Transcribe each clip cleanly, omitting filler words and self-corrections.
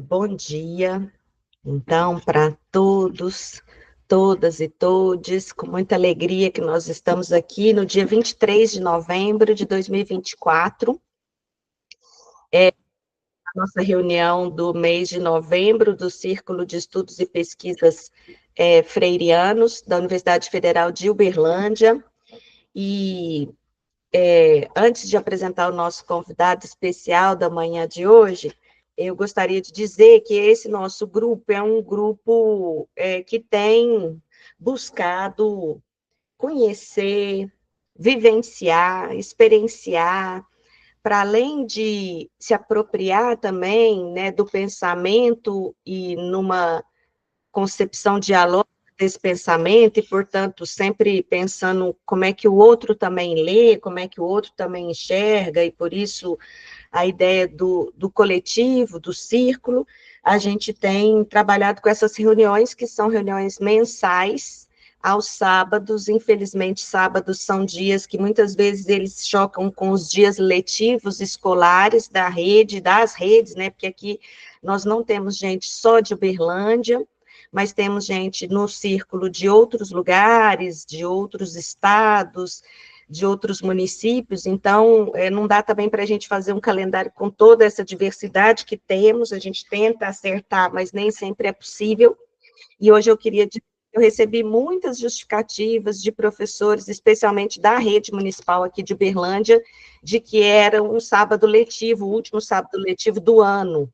Bom dia, então, para todos, todas e todes, com muita alegria que nós estamos aqui no dia 23 de novembro de 2024, a nossa reunião do mês de novembro do Círculo de Estudos e Pesquisas Freirianos da Universidade Federal de Uberlândia, e antes de apresentar o nosso convidado especial da manhã de hoje, eu gostaria de dizer que esse nosso grupo é um grupo que tem buscado conhecer, vivenciar, experienciar, para além de se apropriar também, né, do pensamento e numa concepção dialógica desse pensamento, e, portanto, sempre pensando como é que o outro também lê, como é que o outro também enxerga, e por isso a ideia do coletivo, do círculo. A gente tem trabalhado com essas reuniões, que são reuniões mensais, aos sábados. Infelizmente, sábados são dias que muitas vezes eles chocam com os dias letivos escolares da rede, das redes, né, porque aqui nós não temos gente só de Uberlândia, mas temos gente no círculo de outros lugares, de outros estados, de outros municípios. Então, não dá também para a gente fazer um calendário com toda essa diversidade que temos. A gente tenta acertar, mas nem sempre é possível. E hoje eu recebi muitas justificativas de professores, especialmente da rede municipal aqui de Uberlândia, de que era um sábado letivo, o último sábado letivo do ano.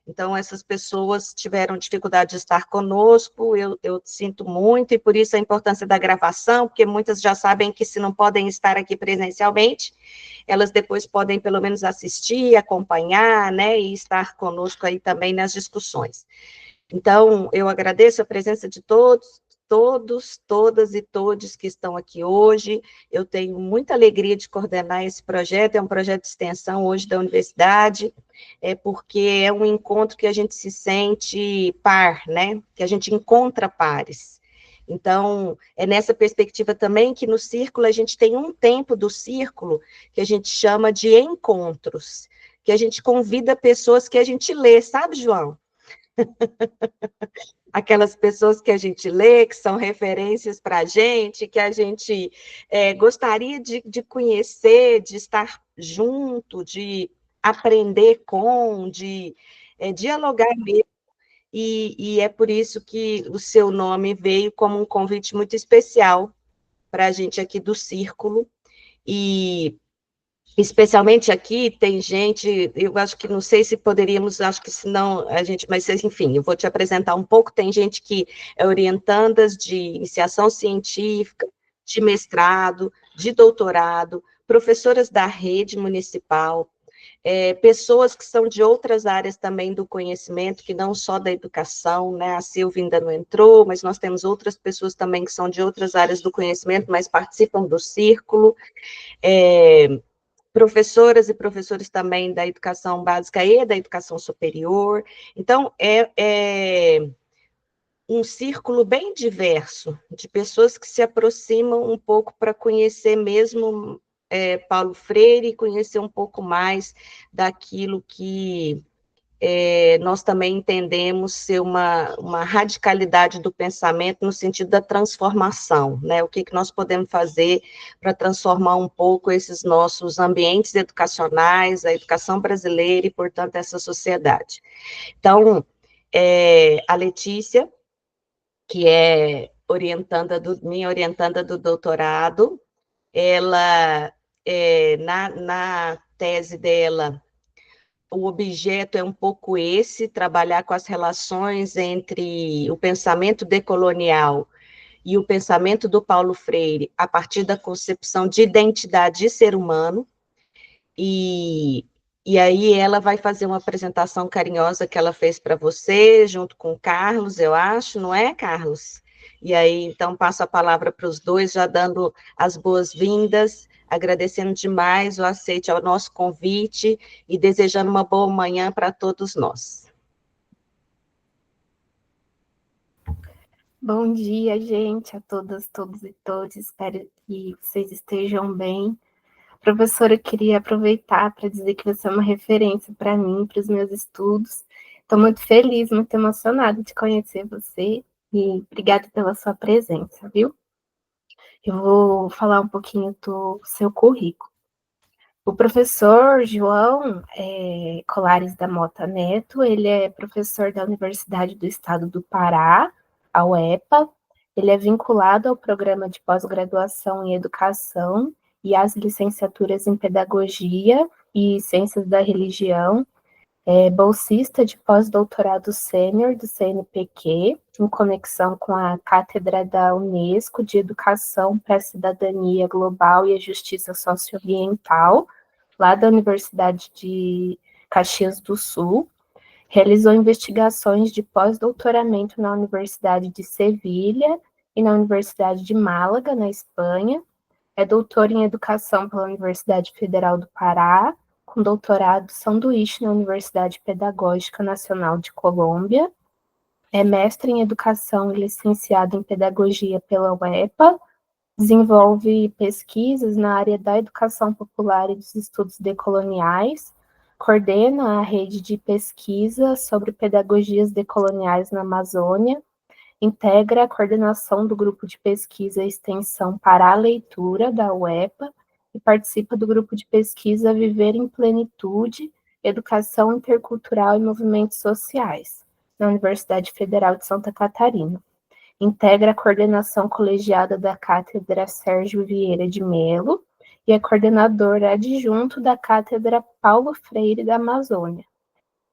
Então, essas pessoas tiveram dificuldade de estar conosco, eu sinto muito, e por isso a importância da gravação, porque muitas já sabem que se não podem estar aqui presencialmente, elas depois podem pelo menos assistir, acompanhar, né, e estar conosco aí também nas discussões. Então, eu agradeço a presença de todos, todas e todes que estão aqui hoje. Eu tenho muita alegria de coordenar esse projeto, é um projeto de extensão hoje da universidade, porque é um encontro que a gente se sente par, né? Que a gente encontra pares. Então, é nessa perspectiva também que no círculo a gente tem um tempo do círculo que a gente chama de encontros, que a gente convida pessoas que a gente lê, sabe, João? Aquelas pessoas que a gente lê, que são referências para a gente, que a gente gostaria de conhecer, de estar junto, de aprender com, de dialogar mesmo, e é por isso que o seu nome veio como um convite muito especial para a gente aqui do Círculo, e especialmente aqui, tem gente, eu acho que não sei se poderíamos, acho que se não, a gente, mas enfim, eu vou te apresentar um pouco, tem gente que é orientandas de iniciação científica, de mestrado, de doutorado, professoras da rede municipal, pessoas que são de outras áreas também do conhecimento, que não só da educação, né, a Silvia ainda não entrou, mas nós temos outras pessoas também que são de outras áreas do conhecimento, mas participam do círculo, professoras e professores também da educação básica e da educação superior. Então, é um círculo bem diverso, de pessoas que se aproximam um pouco para conhecer mesmo Paulo Freire, e conhecer um pouco mais daquilo que nós também entendemos ser uma radicalidade do pensamento no sentido da transformação, né? O que nós podemos fazer para transformar um pouco esses nossos ambientes educacionais, a educação brasileira e, portanto, essa sociedade. Então, a Letícia, que é minha orientanda do doutorado, ela, na tese dela, o objeto é um pouco esse, trabalhar com as relações entre o pensamento decolonial e o pensamento do Paulo Freire, a partir da concepção de identidade de ser humano, e, e aí ela vai fazer uma apresentação carinhosa que ela fez para você, junto com o Carlos, eu acho, não é, Carlos? E aí, então, passo a palavra para os dois, já dando as boas-vindas, agradecendo demais o aceite ao nosso convite e desejando uma boa manhã para todos nós. Bom dia, gente, a todas, todos e todas. Espero que vocês estejam bem. Professora, eu queria aproveitar para dizer que você é uma referência para mim, para os meus estudos. Estou muito feliz, muito emocionada de conhecer você e obrigada pela sua presença, viu? Eu vou falar um pouquinho do seu currículo. O professor João Colares da Mota Neto, ele é professor da Universidade do Estado do Pará, a UEPA. Ele é vinculado ao programa de pós-graduação em Educação e às licenciaturas em Pedagogia e Ciências da Religião. É bolsista de pós-doutorado sênior do CNPq, em conexão com a Cátedra da Unesco de Educação para a Cidadania Global e a Justiça Socioambiental, lá da Universidade de Caxias do Sul. Realizou investigações de pós-doutoramento na Universidade de Sevilha e na Universidade de Málaga, na Espanha. É doutor em Educação pela Universidade Federal do Pará, com doutorado sanduíche na Universidade Pedagógica Nacional de Colômbia. É mestre em Educação e licenciado em Pedagogia pela UEPA. Desenvolve pesquisas na área da educação popular e dos estudos decoloniais. Coordena a rede de pesquisa sobre pedagogias decoloniais na Amazônia. Integra a coordenação do grupo de pesquisa e extensão para a leitura da UEPA e participa do grupo de pesquisa Viver em Plenitude, Educação Intercultural e Movimentos Sociais, na Universidade Federal de Santa Catarina. Integra a coordenação colegiada da Cátedra Sérgio Vieira de Melo e é coordenador adjunto da Cátedra Paulo Freire da Amazônia.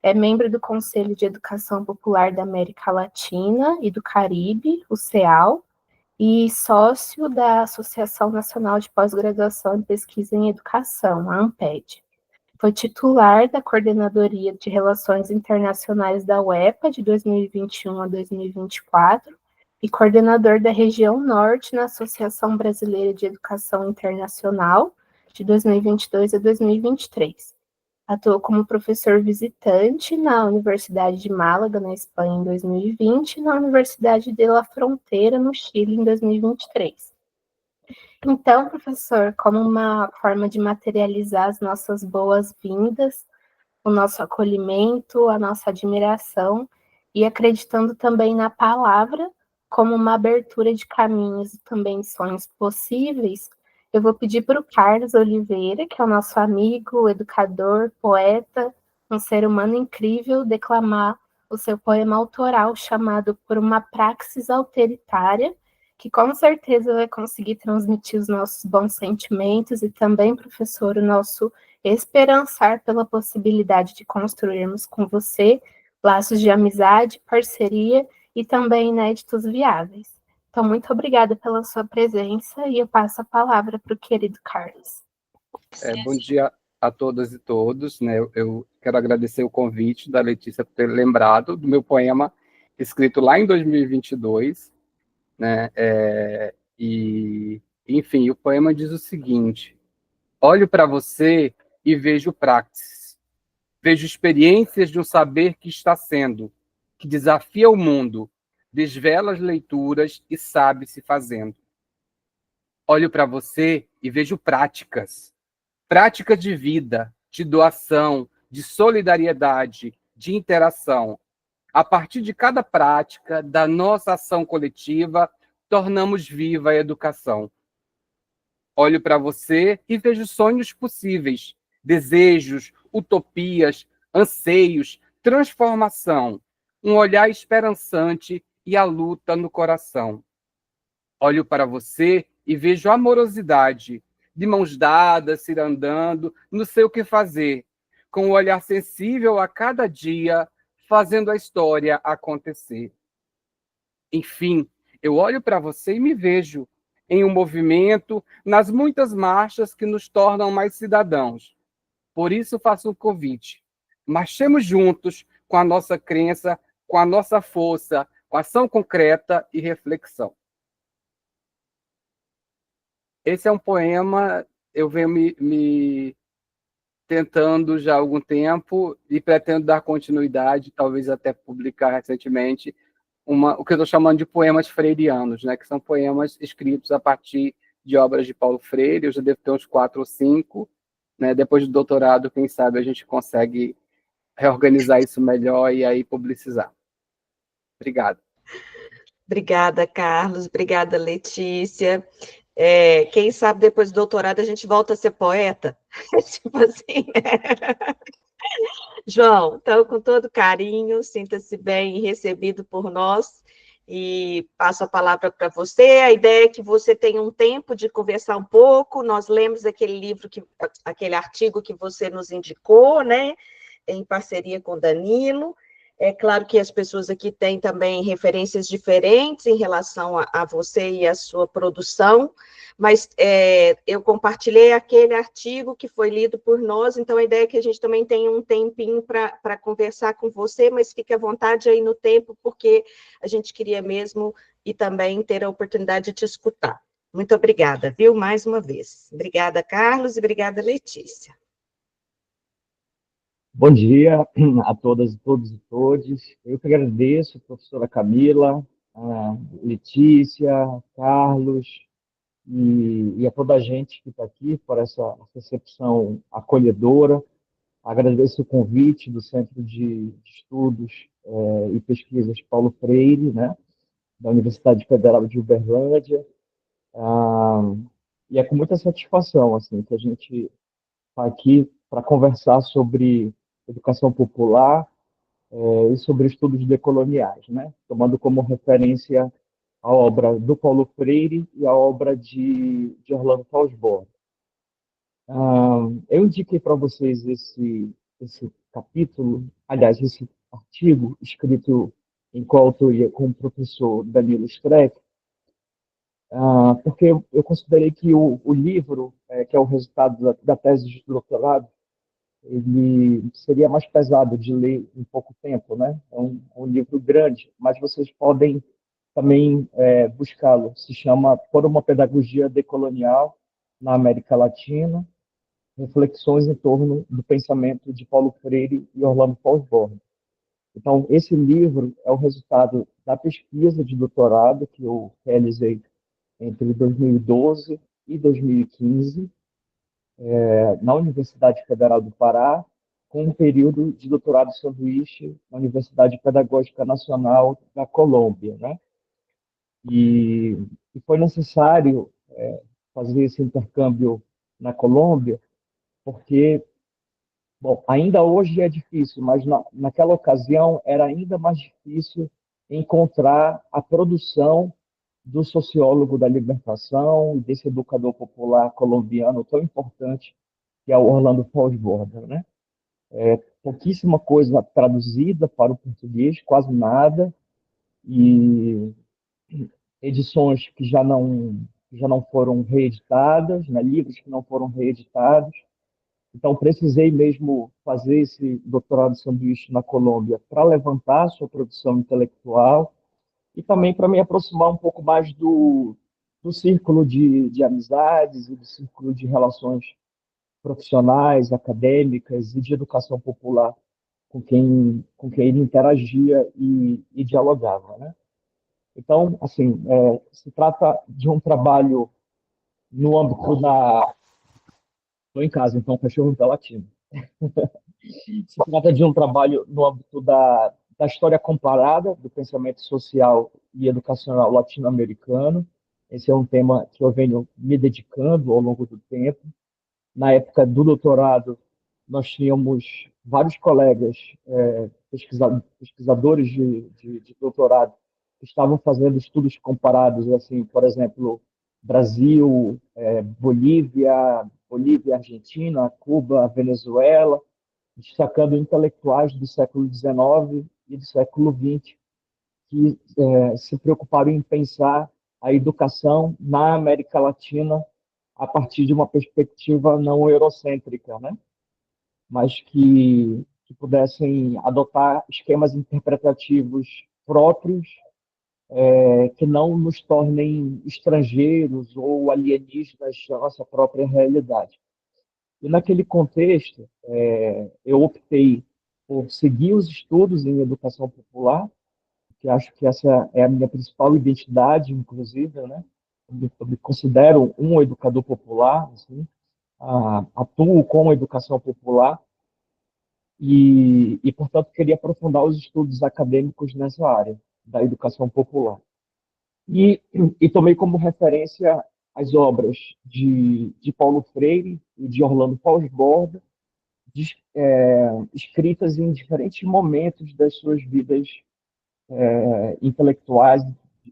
É membro do Conselho de Educação Popular da América Latina e do Caribe, o CEAL, e sócio da Associação Nacional de Pós-Graduação e Pesquisa em Educação, a ANPED. Foi titular da Coordenadoria de Relações Internacionais da UEPA de 2021 a 2024 e coordenador da Região Norte na Associação Brasileira de Educação Internacional de 2022 a 2023. Atuou como professor visitante na Universidade de Málaga, na Espanha, em 2020, e na Universidade de La Frontera, no Chile, em 2023. Então, professor, como uma forma de materializar as nossas boas-vindas, o nosso acolhimento, a nossa admiração, e acreditando também na palavra como uma abertura de caminhos e também de sonhos possíveis, eu vou pedir para o Carlos Oliveira, que é o nosso amigo, educador, poeta, um ser humano incrível, declamar o seu poema autoral chamado Por uma Praxis Alteritária, que com certeza vai conseguir transmitir os nossos bons sentimentos e também, professor, o nosso esperançar pela possibilidade de construirmos com você laços de amizade, parceria e também inéditos viáveis. Então, muito obrigada pela sua presença e eu passo a palavra para o querido Carlos. Bom dia a todas e todos, né? Eu quero agradecer o convite da Letícia por ter lembrado do meu poema escrito lá em 2022, né? Enfim, o poema diz o seguinte: olho para você e vejo praxis, vejo experiências de um saber que está sendo, que desafia o mundo, desvela as leituras e sabe-se fazendo. Olho para você e vejo práticas de vida, de doação, de solidariedade, de interação. A partir de cada prática da nossa ação coletiva, tornamos viva a educação. Olho para você e vejo sonhos possíveis, desejos, utopias, anseios, transformação, um olhar esperançante e a luta no coração. Olho para você e vejo amorosidade, de mãos dadas, ir andando, não sei o que fazer, com um olhar sensível a cada dia, fazendo a história acontecer. Enfim, eu olho para você e me vejo em um movimento, nas muitas marchas que nos tornam mais cidadãos. Por isso faço um convite. Marchemos juntos com a nossa crença, com a nossa força, com ação concreta e reflexão. Esse é um poema, eu venho me tentando já há algum tempo e pretendo dar continuidade, talvez até publicar recentemente, o que eu estou chamando de poemas freirianos, né, que são poemas escritos a partir de obras de Paulo Freire. Eu já devo ter uns 4 ou 5, né, depois do doutorado, quem sabe a gente consegue reorganizar isso melhor e aí publicizar. Obrigado. Obrigada, Carlos. Obrigada, Letícia. Quem sabe depois do doutorado a gente volta a ser poeta? Tipo assim, né? João, então, com todo carinho, sinta-se bem recebido por nós e passo a palavra para você. A ideia é que você tenha um tempo de conversar um pouco. Nós lemos aquele livro, aquele artigo que você nos indicou, né, em parceria com Danilo. É claro que as pessoas aqui têm também referências diferentes em relação a você e a sua produção, mas eu compartilhei aquele artigo que foi lido por nós, então a ideia é que a gente também tenha um tempinho para conversar com você, mas fique à vontade aí no tempo, porque a gente queria mesmo e também ter a oportunidade de te escutar. Muito obrigada, viu, mais uma vez. Obrigada, Carlos, e obrigada, Letícia. Bom dia a todas, todos e todes. Eu que agradeço, professora Camila, a Letícia, Carlos e a toda a gente que está aqui por essa recepção acolhedora. Agradeço o convite do Centro de Estudos e Pesquisas Paulo Freire, né, da Universidade Federal de Uberlândia. E é com muita satisfação assim, que a gente está aqui para conversar sobre educação popular e sobre estudos decoloniais, né? Tomando como referência a obra do Paulo Freire e a obra de Orlando Fosbury. Eu indiquei para vocês esse capítulo, aliás, esse artigo escrito em coautoria com o professor Danilo Streck, porque eu considerei que o livro, que é o resultado da tese de doutorado, ele seria mais pesado de ler em pouco tempo, né? É um livro grande, mas vocês podem também buscá-lo. Se chama Por uma Pedagogia Decolonial na América Latina, reflexões em torno do pensamento de Paulo Freire e Orlando Fosbury. Então, esse livro é o resultado da pesquisa de doutorado que eu realizei entre 2012 e 2015, na Universidade Federal do Pará, com um período de doutorado sanduíche na Universidade Pedagógica Nacional da Colômbia, né? E foi necessário fazer esse intercâmbio na Colômbia, porque, bom, ainda hoje é difícil, mas naquela ocasião era ainda mais difícil encontrar a produção do sociólogo da libertação e desse educador popular colombiano tão importante que é o Orlando Fosbury, né? Pouquíssima coisa traduzida para o português, quase nada, e edições que já não foram reeditadas, né? Livros que não foram reeditados. Então, precisei mesmo fazer esse doutorado de sanduíche na Colômbia para levantar a sua produção intelectual e também para me aproximar um pouco mais do círculo de amizades e do círculo de relações profissionais, acadêmicas e de educação popular com quem ele interagia e dialogava, né? Então, assim, se trata de um trabalho no âmbito da... Estou em casa, então o cachorro está latindo. Se trata de um trabalho no âmbito da história comparada do pensamento social e educacional latino-americano. Esse é um tema que eu venho me dedicando ao longo do tempo. Na época do doutorado, nós tínhamos vários colegas pesquisadores de doutorado que estavam fazendo estudos comparados, assim, por exemplo, Brasil, Bolívia, Argentina, Cuba, Venezuela, destacando intelectuais do século XIX e do século XX que se preocuparam em pensar a educação na América Latina a partir de uma perspectiva não eurocêntrica, né? Mas que pudessem adotar esquemas interpretativos próprios, que não nos tornem estrangeiros ou alienígenas da nossa própria realidade. E naquele contexto, eu optei por seguir os estudos em educação popular, que acho que essa é a minha principal identidade, inclusive, né? Eu me considero um educador popular, assim, atuo com a educação popular portanto, queria aprofundar os estudos acadêmicos nessa área da educação popular. E, e tomei como referência as obras de Paulo Freire e de Orlando Fosborda, escritas em diferentes momentos das suas vidas intelectuais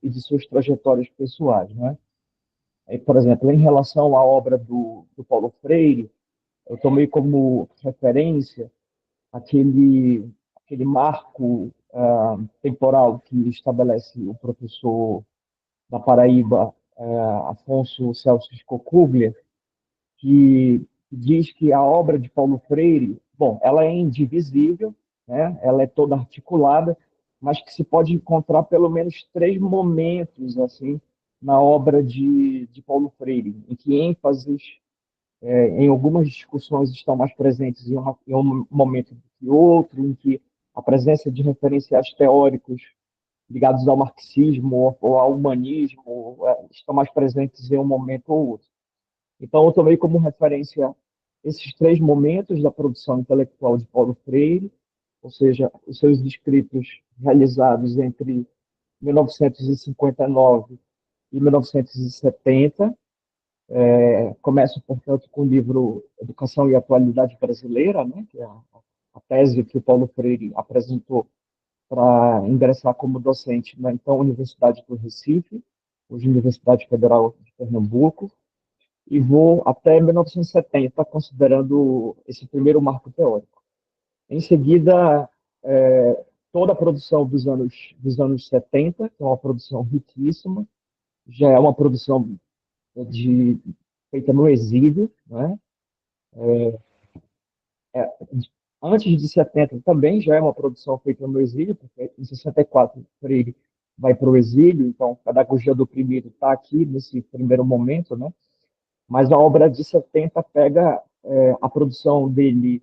e de suas trajetórias pessoais, né? Por exemplo, em relação à obra do Paulo Freire, eu tomei como referência aquele marco temporal que estabelece o professor da Paraíba, Afonso Celso Scocuglia, que diz que a obra de Paulo Freire, bom, ela é indivisível, né? Ela é toda articulada, mas que se pode encontrar pelo menos três momentos assim na obra de Paulo Freire, em que ênfases em algumas discussões estão mais presentes em um momento do que outro, em que a presença de referenciais teóricos ligados ao marxismo ou ao humanismo estão mais presentes em um momento ou outro. Então, eu tomei como referência esses três momentos da produção intelectual de Paulo Freire, ou seja, os seus escritos realizados entre 1959 e 1970. Começo, portanto, com o livro Educação e Atualidade Brasileira, né, que é a tese que o Paulo Freire apresentou para ingressar como docente na então Universidade do Recife, hoje Universidade Federal de Pernambuco, e vou até 1970, considerando esse primeiro marco teórico. Em seguida, toda a produção dos anos 70, que é uma produção riquíssima, já é uma produção feita no exílio, né? Antes de 70 também já é uma produção feita no exílio, porque em 64 Freire vai para o exílio, então a Pedagogia do Oprimido está aqui nesse primeiro momento, né? Mas a obra de 70 pega a produção dele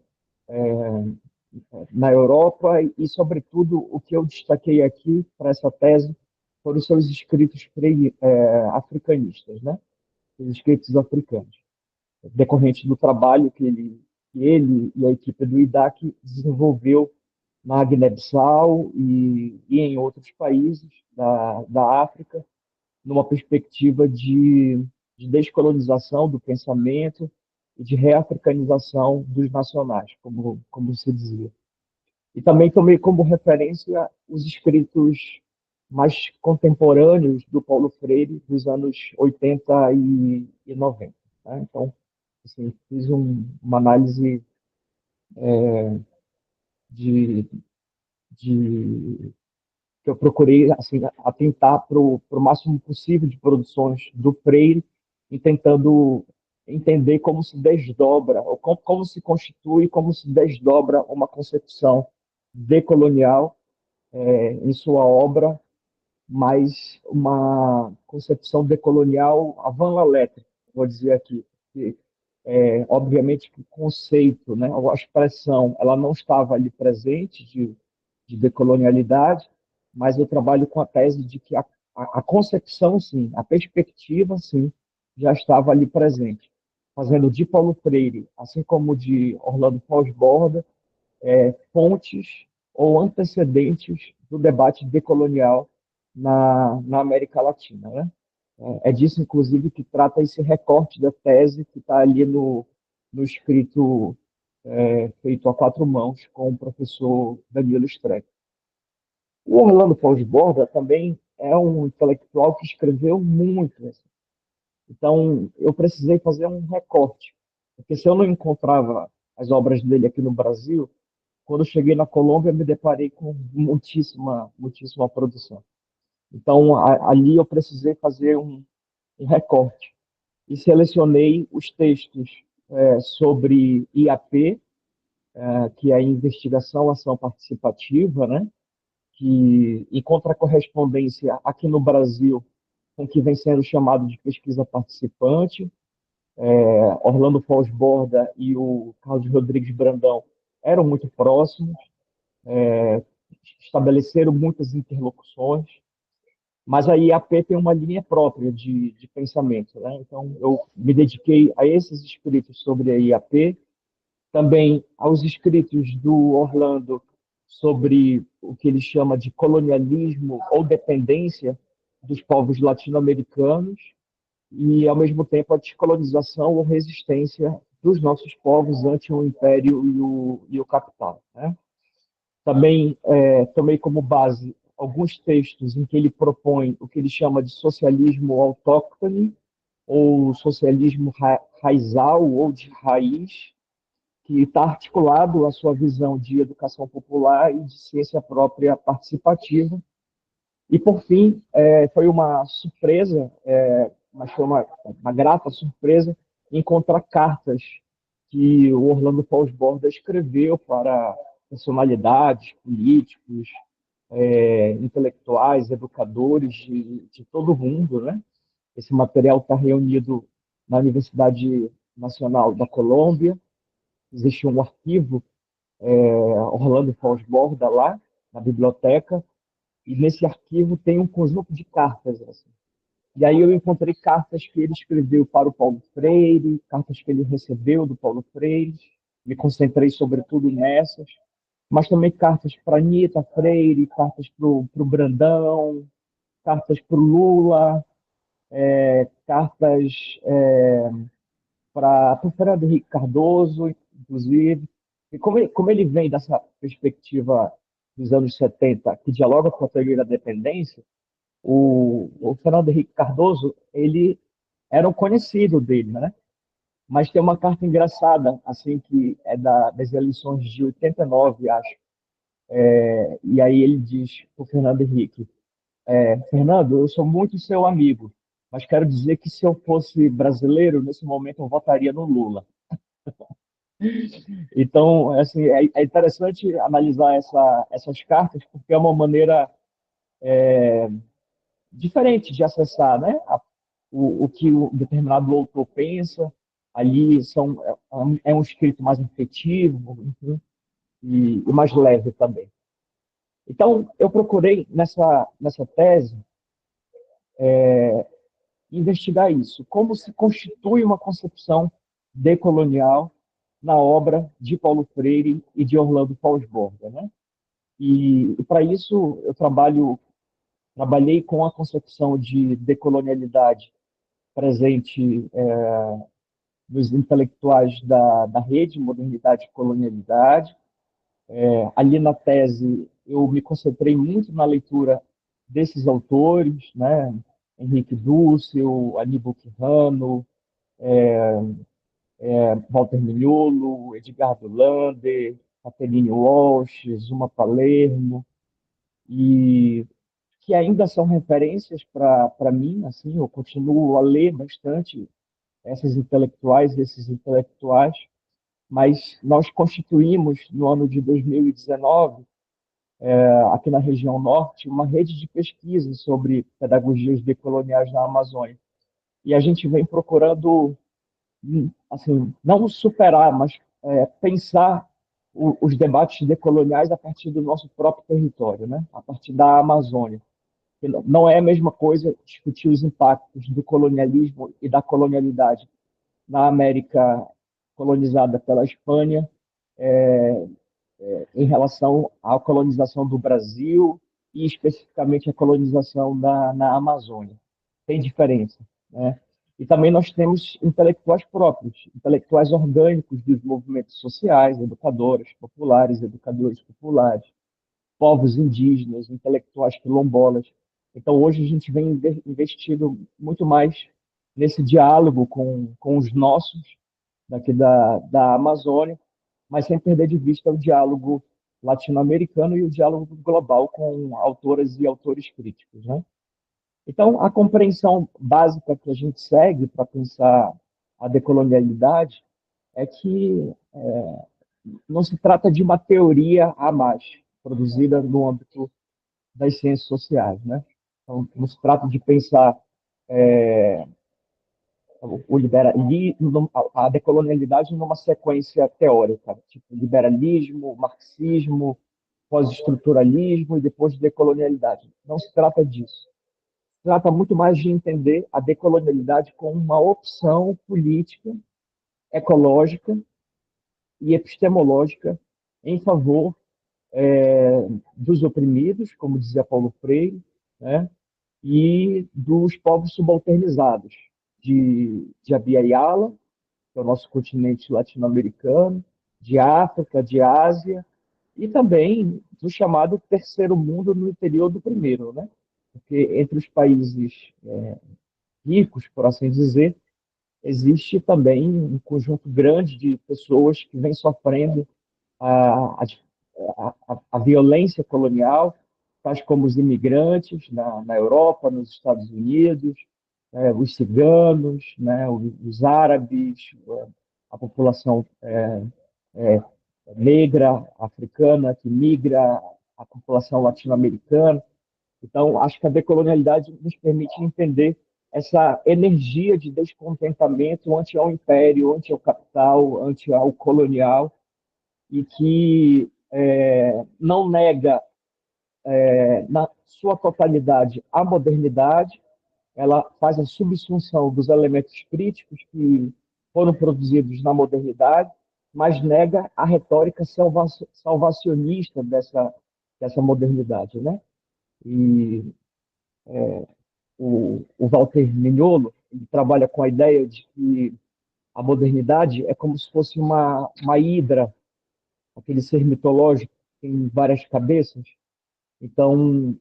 na Europa e, sobretudo, o que eu destaquei aqui para essa tese foram os seus escritos africanistas, né? Os escritos africanos, decorrente do trabalho que ele e a equipe do IDAC desenvolveu na Guiné-Bissau e em outros países da África, numa perspectiva de descolonização do pensamento e de reafricanização dos nacionais, como se dizia. E também tomei como referência os escritos mais contemporâneos do Paulo Freire, dos anos 80 e 90. Né? Então, assim, fiz uma análise de, de que eu procurei assim atentar para o máximo possível de produções do Freire e tentando entender como se desdobra, ou como se constitui, como se desdobra uma concepção decolonial em sua obra, mas uma concepção decolonial avant la lettre, vou dizer aqui. Que, obviamente que o conceito, né, a expressão, ela não estava ali presente de decolonialidade, mas eu trabalho com a tese de que a concepção, sim, a perspectiva, sim, já estava ali presente, fazendo de Paulo Freire, assim como de Orlando Fosborda, fontes ou antecedentes do debate decolonial na América Latina. Né? É disso, inclusive, que trata esse recorte da tese que está ali no escrito feito a quatro mãos com o professor Danilo Streck. O Orlando Fosborda também é um intelectual que escreveu muito. Assim. Então, eu precisei fazer um recorte, porque se eu não encontrava as obras dele aqui no Brasil, quando eu cheguei na Colômbia, me deparei com muitíssima produção. Então, ali eu precisei fazer um recorte e selecionei os textos sobre IAP, que é a Investigação Ação Participativa, né? Que encontra correspondência aqui no Brasil com o que vem sendo chamado de pesquisa participante. Orlando Fosborda e o Carlos Rodrigues Brandão eram muito próximos, estabeleceram muitas interlocuções, mas a IAP tem uma linha própria de pensamento. Né? Então, eu me dediquei a esses escritos sobre a IAP, também aos escritos do Orlando sobre o que ele chama de colonialismo ou dependência dos povos latino-americanos e, ao mesmo tempo, a descolonização ou resistência dos nossos povos ante o império e o capital. Né? Também tomei como base alguns textos em que ele propõe o que ele chama de socialismo autóctone, ou socialismo raizal, ou de raiz, que está articulado à sua visão de educação popular e de ciência própria participativa. E, por fim, foi uma surpresa, mas foi uma grata surpresa, encontrar cartas que o Orlando Paus-Borda escreveu para personalidades, políticos, intelectuais, educadores de todo o mundo, né? Esse material está reunido na Universidade Nacional da Colômbia. Existe um arquivo Orlando Paus-Borda lá, na biblioteca, e nesse arquivo tem um conjunto de cartas. Assim. E aí eu encontrei cartas que ele escreveu para o Paulo Freire, cartas que ele recebeu do Paulo Freire, me concentrei sobretudo nessas, mas também cartas para Anitta Freire, cartas para o Brandão, cartas para o Lula, cartas para o Fernando Henrique Cardoso, inclusive. E como ele vem dessa perspectiva dos anos 70, que dialoga com a teoria da dependência, o Fernando Henrique Cardoso, ele era um conhecido dele, né? Mas tem uma carta engraçada, assim, que é das eleições de 89, acho. E aí ele diz para o Fernando Henrique, Fernando, eu sou muito seu amigo, mas quero dizer que se eu fosse brasileiro, nesse momento eu votaria no Lula. Então, assim, é interessante analisar essas cartas, porque é uma maneira diferente de acessar, né? O que o determinado autor pensa. Ali é um escrito mais efetivo, enfim, e mais leve também. Então, eu procurei, nessa tese, investigar isso. Como se constitui uma concepção decolonial na obra de Paulo Freire e de Orlando Paus-Borda, né? E para isso, eu trabalhei com a concepção de decolonialidade presente nos intelectuais da rede Modernidade e Colonialidade. Ali na tese, eu me concentrei muito na leitura desses autores, né? Henrique Dussel, Aníbal Quijano, Walter Mignolo, Edgardo Lander, Catherine Walsh, Zuma Palermo, e que ainda são referências para mim, assim, eu continuo a ler bastante esses intelectuais, mas nós constituímos, no ano de 2019, aqui na região norte, uma rede de pesquisa sobre pedagogias decoloniais na Amazônia. E a gente vem procurando, assim, não superar, mas pensar os debates decoloniais a partir do nosso próprio território, né? A partir da Amazônia. Não é a mesma coisa discutir os impactos do colonialismo e da colonialidade na América colonizada pela Espanha, em relação à colonização do Brasil e especificamente a colonização na Amazônia. Tem diferença, né? E também nós temos intelectuais próprios, intelectuais orgânicos dos movimentos sociais, educadores populares, povos indígenas, intelectuais quilombolas. Então, hoje a gente vem investindo muito mais nesse diálogo com os nossos, daqui da Amazônia, mas sem perder de vista o diálogo latino-americano e o diálogo global com autoras e autores críticos, né? Então, a compreensão básica que a gente segue para pensar a decolonialidade é que não se trata de uma teoria a mais, produzida no âmbito das ciências sociais, né? Então, não se trata de pensar a decolonialidade numa sequência teórica, tipo liberalismo, marxismo, pós-estruturalismo e depois decolonialidade. Não se trata disso. Se trata muito mais de entender a decolonialidade como uma opção política, ecológica, e epistemológica em favor dos oprimidos, como dizia Paulo Freire, né, e dos povos subalternizados, de Abiyala, que é o nosso continente latino-americano, de África, de Ásia, e também do chamado terceiro mundo no interior do primeiro, né? Porque entre os países ricos, por assim dizer, existe também um conjunto grande de pessoas que vem sofrendo a, a violência colonial, tais como os imigrantes na Europa, nos Estados Unidos, os ciganos, né, os árabes, a população é, negra, africana, que migra, a população latino-americana. Então, acho que a decolonialidade nos permite entender essa energia de descontentamento ante ao império, ante ao capital, ante ao colonial, e que não nega, na sua totalidade, a modernidade. Ela faz a subsunção dos elementos críticos que foram produzidos na modernidade, mas nega a retórica salvacionista dessa modernidade, né? E o Walter Mignolo, ele trabalha com a ideia de que a modernidade é como se fosse uma hidra, aquele ser mitológico que tem várias cabeças. Então,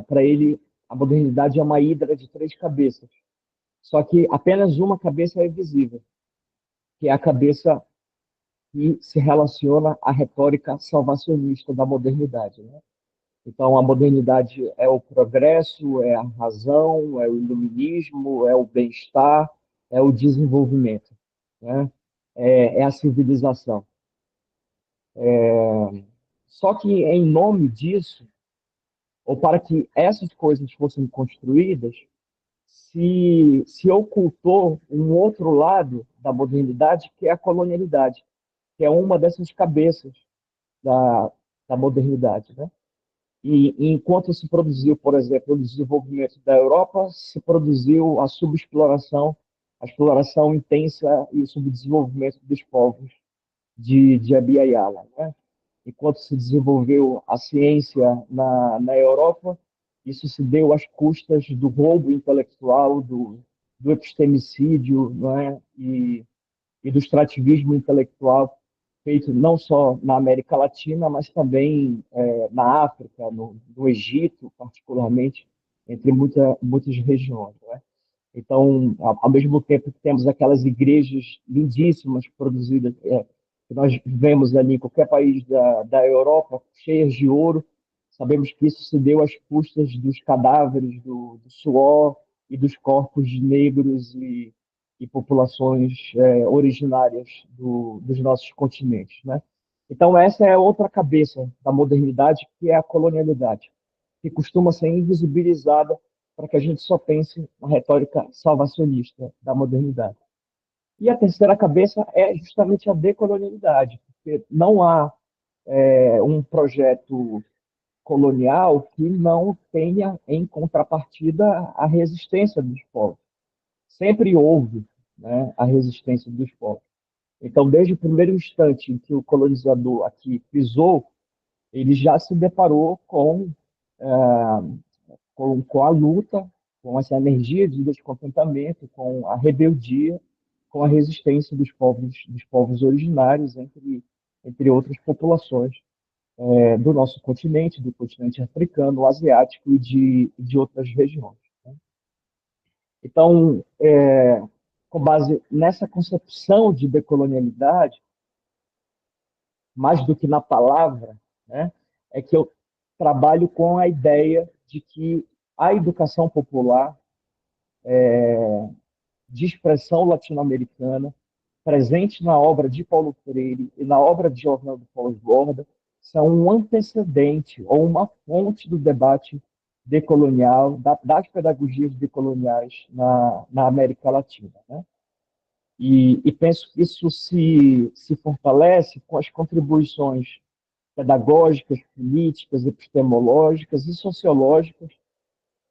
para ele, a modernidade é uma hidra de 3 cabeças. Só que apenas uma cabeça é visível, que é a cabeça que se relaciona à retórica salvacionista da modernidade, né? Então, a modernidade é o progresso, é a razão, é o iluminismo, é o bem-estar, é o desenvolvimento, né? É a civilização. Só que, em nome disso, ou para que essas coisas fossem construídas, se ocultou um outro lado da modernidade, que é a colonialidade, que é uma dessas cabeças da, da modernidade, né? E enquanto se produziu, por exemplo, o desenvolvimento da Europa, se produziu a exploração intensa e o subdesenvolvimento dos povos de Abya Yala, né? Enquanto se desenvolveu a ciência na Europa, isso se deu às custas do roubo intelectual, do epistemicídio, não é? E do extrativismo intelectual feito não só na América Latina, mas também na África, no Egito, particularmente, entre muitas regiões. Né? Então, ao mesmo tempo que temos aquelas igrejas lindíssimas produzidas, que nós vemos ali em qualquer país da Europa, cheias de ouro, sabemos que isso se deu às custas dos cadáveres, do suor e dos corpos negros e populações originárias dos nossos continentes, né? Então, essa é outra cabeça da modernidade, que é a colonialidade, que costuma ser invisibilizada para que a gente só pense na retórica salvacionista da modernidade. E a terceira cabeça é justamente a decolonialidade, porque não há um projeto colonial que não tenha em contrapartida a resistência dos povos. Sempre houve, né, a resistência dos povos. Então, desde o primeiro instante em que o colonizador aqui pisou, ele já se deparou com a luta, com essa energia de descontentamento, com a rebeldia, com a resistência dos povos originários, entre outras populações do nosso continente, do continente africano, asiático e de outras regiões. Né? Então, com base nessa concepção de decolonialidade, mais do que na palavra, né, é que eu trabalho com a ideia de que a educação popular de expressão latino-americana, presente na obra de Paulo Freire e na obra de Orlando Ford, são um antecedente ou uma fonte do debate decolonial, das pedagogias decoloniais na América Latina. Né? E penso que isso se fortalece com as contribuições pedagógicas, políticas, epistemológicas e sociológicas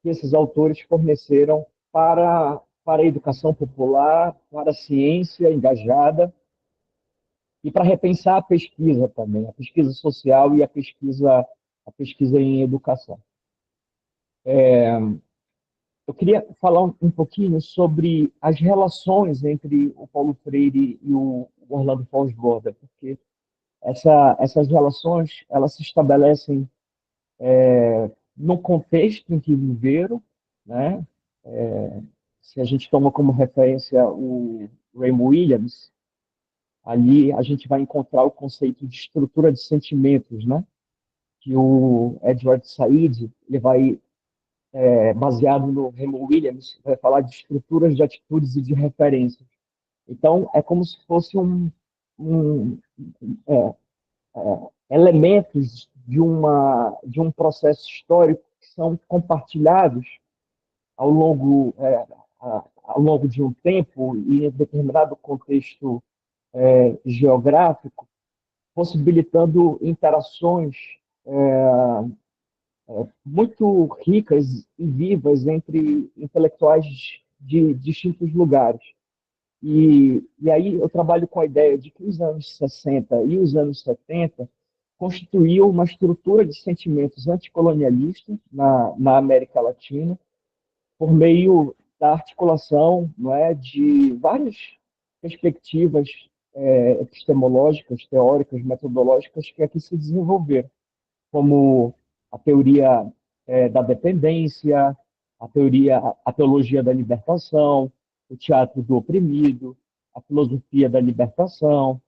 que esses autores forneceram para a educação popular, para a ciência engajada e para repensar a pesquisa também, a pesquisa social e a pesquisa em educação. Eu queria falar um pouquinho sobre as relações entre o Paulo Freire e o Orlando Fons-Borda, porque essas relações elas se estabelecem no contexto em que viveram, né? Se a gente toma como referência o Raymond Williams, ali a gente vai encontrar o conceito de estrutura de sentimentos, né? Que o Edward Said ele vai baseado no Raymond Williams, vai falar de estruturas de atitudes e de referências. Então, é como se fosse um, é, elementos de um processo histórico que são compartilhados ao longo, ao longo de um tempo e em determinado contexto geográfico, possibilitando interações muito ricas e vivas entre intelectuais de distintos lugares. E aí eu trabalho com a ideia de que os anos 60 e os anos 70 constituíam uma estrutura de sentimentos anticolonialistas na América Latina, por meio da articulação, não é, de várias perspectivas epistemológicas, teóricas, metodológicas que aqui se desenvolveram, como a teoria da dependência, a teologia da libertação, o teatro do oprimido, a filosofia da libertação,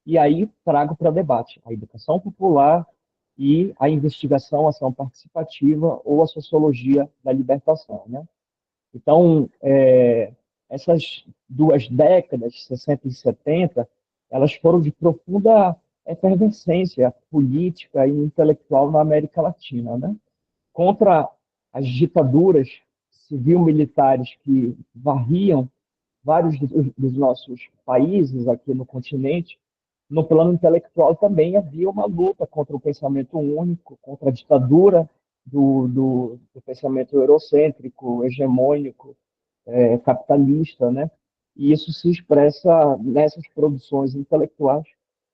e aí trago para debate a educação popular e a investigação, a ação participativa ou a sociologia da libertação, né? Então, essas duas décadas, 60 e 70, elas foram de profunda efervescência política e intelectual na América Latina, né? Contra as ditaduras civil-militares que varriam vários dos nossos países aqui no continente, no plano intelectual também havia uma luta contra o pensamento único, contra a ditadura do pensamento eurocêntrico, hegemônico, capitalista, né? E isso se expressa nessas produções intelectuais.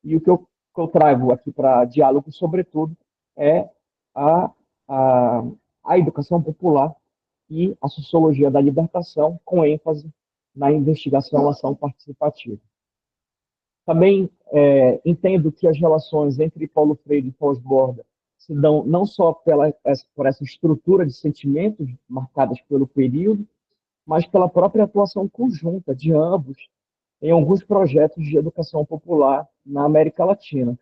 E o que eu trago aqui para diálogo, sobretudo, é a, a, a educação popular e a sociologia da libertação, com ênfase na investigação e ação participativa. Também entendo que as relações entre Paulo Freire e Fons-Borda se dão não só por essa estrutura de sentimentos marcadas pelo período, mas pela própria atuação conjunta de ambos em alguns projetos de educação popular na América Latina.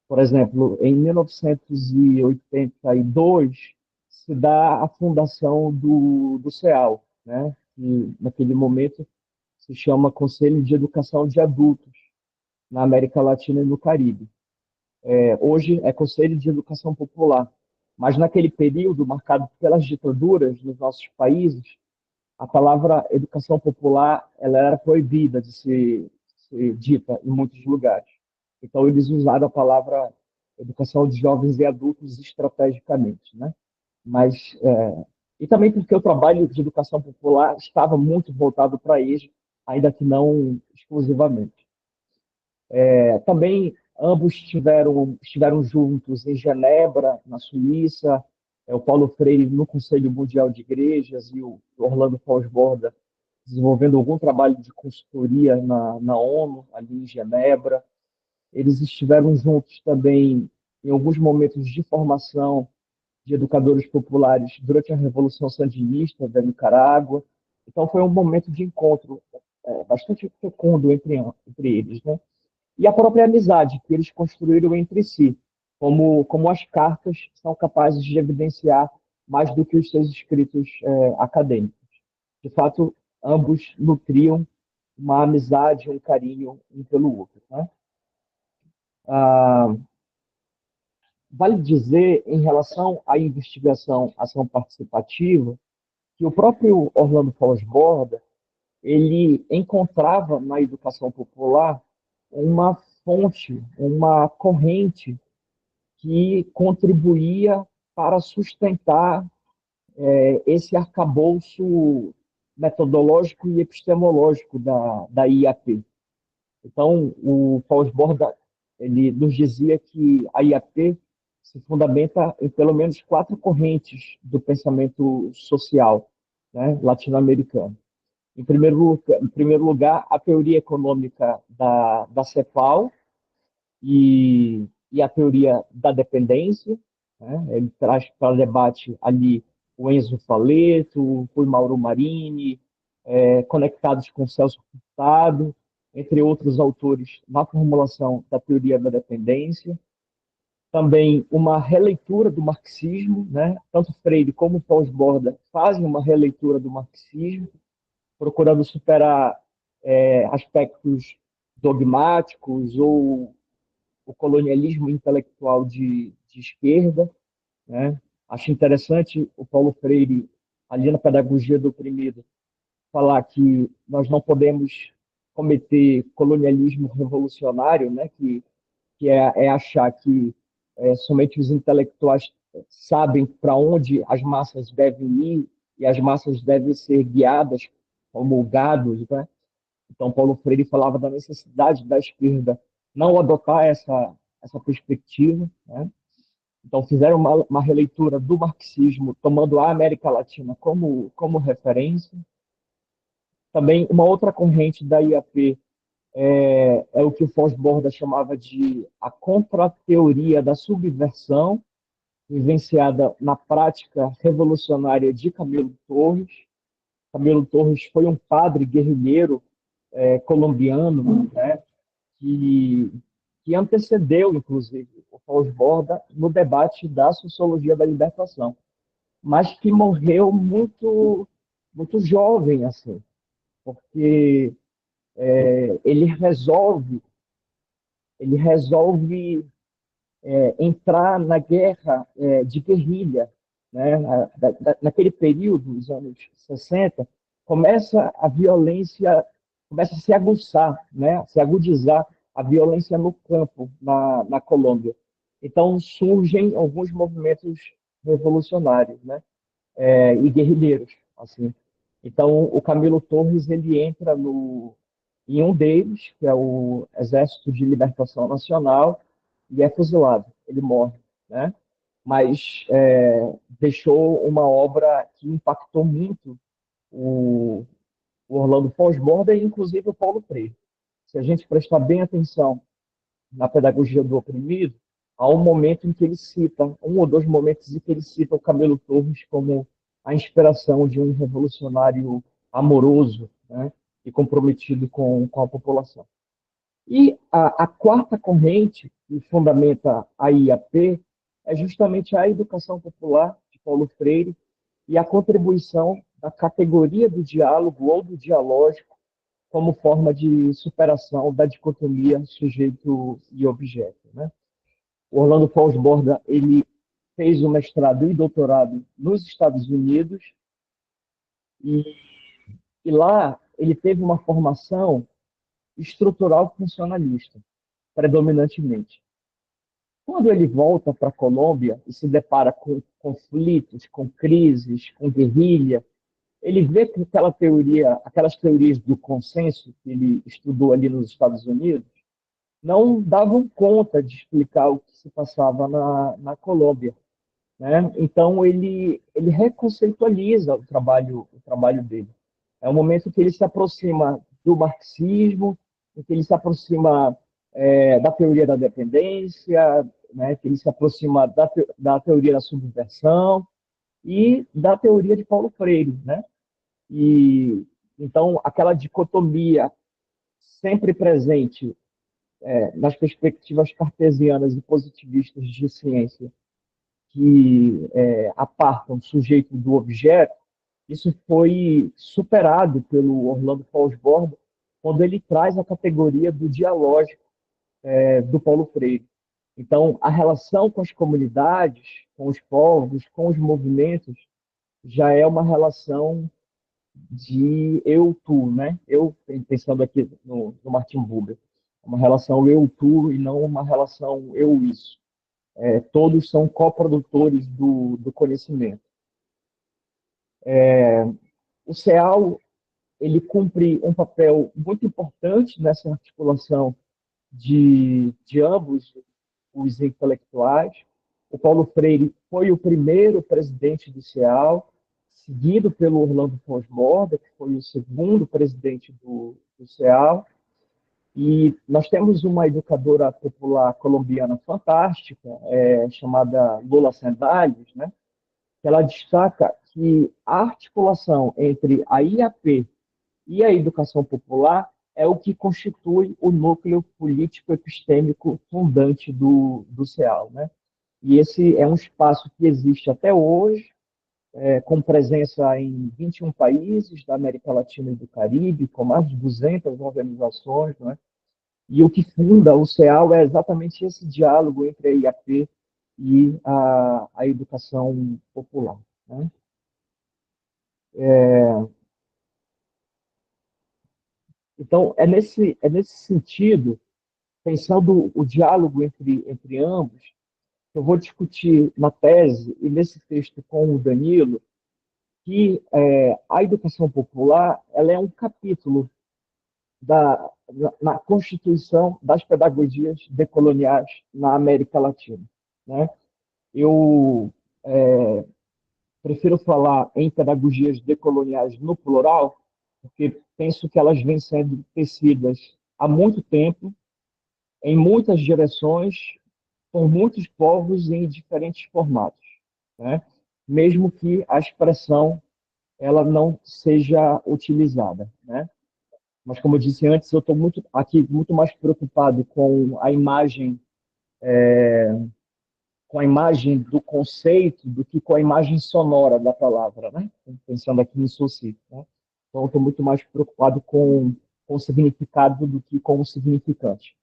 Por exemplo, em 1982, se dá a fundação do CEAL, né? Que naquele momento se chama Conselho de Educação de Adultos, na América Latina e no Caribe. Hoje é Conselho de Educação Popular, mas naquele período marcado pelas ditaduras nos nossos países, a palavra educação popular ela era proibida de ser dita em muitos lugares. Então, eles usaram a palavra educação de jovens e adultos estrategicamente, né? Mas, e também porque o trabalho de educação popular estava muito voltado para eles, ainda que não exclusivamente. Também ambos estiveram juntos em Genebra, na Suíça, o Paulo Freire no Conselho Mundial de Igrejas e o Orlando Fons-Borda desenvolvendo algum trabalho de consultoria na ONU, ali em Genebra. Eles estiveram juntos também em alguns momentos de formação de educadores populares durante a Revolução Sandinista da Nicarágua. Então, foi um momento de encontro bastante fecundo entre eles, né? E a própria amizade que eles construíram entre si, como as cartas são capazes de evidenciar mais do que os seus escritos acadêmicos. De fato, ambos nutriam uma amizade, um carinho um pelo outro, né? Vale dizer, em relação à investigação, ação participativa, que o próprio Orlando Fons-Borda ele encontrava na educação popular uma fonte, uma corrente que contribuía para sustentar esse arcabouço metodológico e epistemológico da IAP. Então, o Fons-Borda ele nos dizia que a IAP se fundamenta em pelo menos 4 correntes do pensamento social, né, latino-americano. Em primeiro lugar, a teoria econômica da CEPAL e a teoria da dependência, né? Ele traz para debate ali o Enzo Faleto, o Mauro Marini, conectados com Celso Furtado, entre outros autores, na formulação da teoria da dependência. Também uma releitura do marxismo, né? Tanto Freire como Pós-Borda fazem uma releitura do marxismo, procurando superar aspectos dogmáticos ou o colonialismo intelectual de esquerda, né? Acho interessante o Paulo Freire, ali na Pedagogia do Oprimido, falar que nós não podemos cometer colonialismo revolucionário, né? Que é achar que somente os intelectuais sabem para onde as massas devem ir e as massas devem ser guiadas como gados, né? Então, Paulo Freire falava da necessidade da esquerda não adotar essa perspectiva, né? Então, fizeram uma releitura do marxismo, tomando a América Latina como referência. Também, uma outra corrente da IAP é o que o Fosborda chamava de a contra-teoria da subversão, vivenciada na prática revolucionária de Camilo Torres. Camilo Torres foi um padre guerrilheiro colombiano, né, que, que antecedeu, inclusive, o Fosborda no debate da sociologia da libertação, mas que morreu muito jovem, assim, porque ele resolve entrar na guerra de guerrilha, né? Naquele período, dos anos 60, começa a violência, começa a se aguçar, né? Se agudizar a violência no campo, na Colômbia. Então, surgem alguns movimentos revolucionários, né? E guerrilheiros, assim. Então, o Camilo Torres, ele entra em um deles, que é o Exército de Libertação Nacional, e é fuzilado, ele morre, né? Mas deixou uma obra que impactou muito o, o Orlando Fosborda e, inclusive, o Paulo Freire. Se a gente prestar bem atenção na Pedagogia do Oprimido, há um momento em que ele cita, um ou dois momentos em que ele cita o Camilo Torres como a inspiração de um revolucionário amoroso, né, e comprometido com a população. E a quarta corrente que fundamenta a IAP é justamente a educação popular de Paulo Freire e a contribuição da categoria do diálogo ou do dialógico como forma de superação da dicotomia sujeito e objeto, né? O Orlando Fosborda, ele fez o mestrado e doutorado nos Estados Unidos e, e lá ele teve uma formação estrutural funcionalista, predominantemente. Quando ele volta para a Colômbia e se depara com conflitos, com crises, com guerrilha, ele vê que aquelas teorias do consenso que ele estudou ali nos Estados Unidos, não davam conta de explicar o que se passava na Colômbia, né? Então ele reconceitualiza o trabalho dele. É um momento que ele se aproxima do marxismo, em que ele se aproxima da teoria da dependência, né? Que ele se aproxima da teoria da subversão e da teoria de Paulo Freire, né? E então aquela dicotomia sempre presente nas perspectivas cartesianas e positivistas de ciência que apartam o sujeito do objeto, isso foi superado pelo Orlando Fosborda quando ele traz a categoria do dialógico do Paulo Freire. Então, a relação com as comunidades, com os povos, com os movimentos, já é uma relação de eu-tu, né? Eu, pensando aqui no Martin Buber, uma relação eu-tu e não uma relação eu-isso. Todos são coprodutores do conhecimento. O CEAL ele cumpre um papel muito importante nessa articulação de ambos os intelectuais. O Paulo Freire foi o primeiro presidente do CEAL, seguido pelo Orlando Fons-Borda, que foi o segundo presidente do CEAL. E nós temos uma educadora popular colombiana fantástica, chamada Lola Sendales, né? Que ela destaca que a articulação entre a IAP e a educação popular é o que constitui o núcleo político-epistêmico fundante do CEAL, né? E esse é um espaço que existe até hoje, com presença em 21 países da América Latina e do Caribe, com mais de 200 organizações, né? E o que funda o CEAL é exatamente esse diálogo entre a IAP e a educação popular, né? Então, é nesse sentido, pensando o diálogo entre ambos, eu vou discutir na tese e nesse texto com o Danilo que a educação popular ela é um capítulo na constituição das pedagogias decoloniais na América Latina, né? Eu prefiro falar em pedagogias decoloniais no plural, porque penso que elas vêm sendo tecidas há muito tempo, em muitas direções, por muitos povos em diferentes formatos, né? Mesmo que a expressão ela não seja utilizada, né? Mas como eu disse antes, eu estou muito mais preocupado com a imagem do conceito do que com a imagem sonora da palavra, né? Pensando aqui em Saussure, né? Então, eu estou muito mais preocupado com o significado do que com o significante.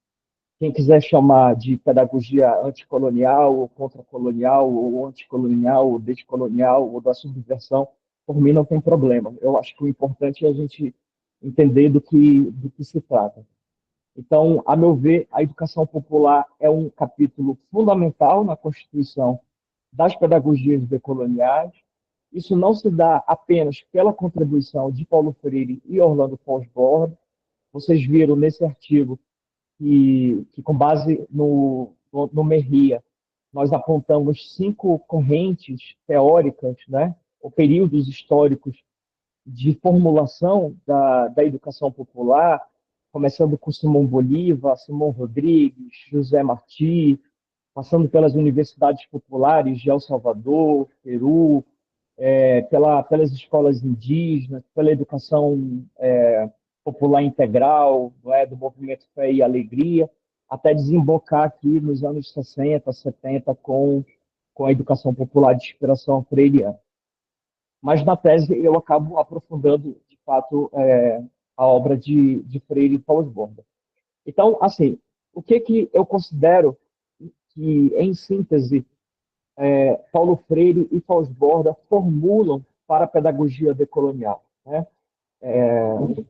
Quem quiser chamar de pedagogia anticolonial, ou contracolonial, ou anticolonial, ou descolonial, ou da subversão, por mim não tem problema. Eu acho que o importante é a gente entender do que se trata. Então, a meu ver, a educação popular é um capítulo fundamental na constituição das pedagogias decoloniais. Isso não se dá apenas pela contribuição de Paulo Freire e Orlando Fons-Borda. Vocês viram nesse artigo que com base no Merria, nós apontamos 5 correntes teóricas, né, ou períodos históricos de formulação da educação popular, começando com Simão Bolívar, Simão Rodrigues, José Martí, passando pelas universidades populares de El Salvador, Peru, pelas escolas indígenas, pela educação popular integral, não é, do movimento Fé e Alegria, até desembocar aqui nos anos 60, 70, com a educação popular de inspiração freiriana. Mas na tese eu acabo aprofundando, de fato, a obra de Freire e Fons-Borda. Então, assim, o que eu considero que, em síntese, Paulo Freire e Fons-Borda formulam para a pedagogia decolonial, né?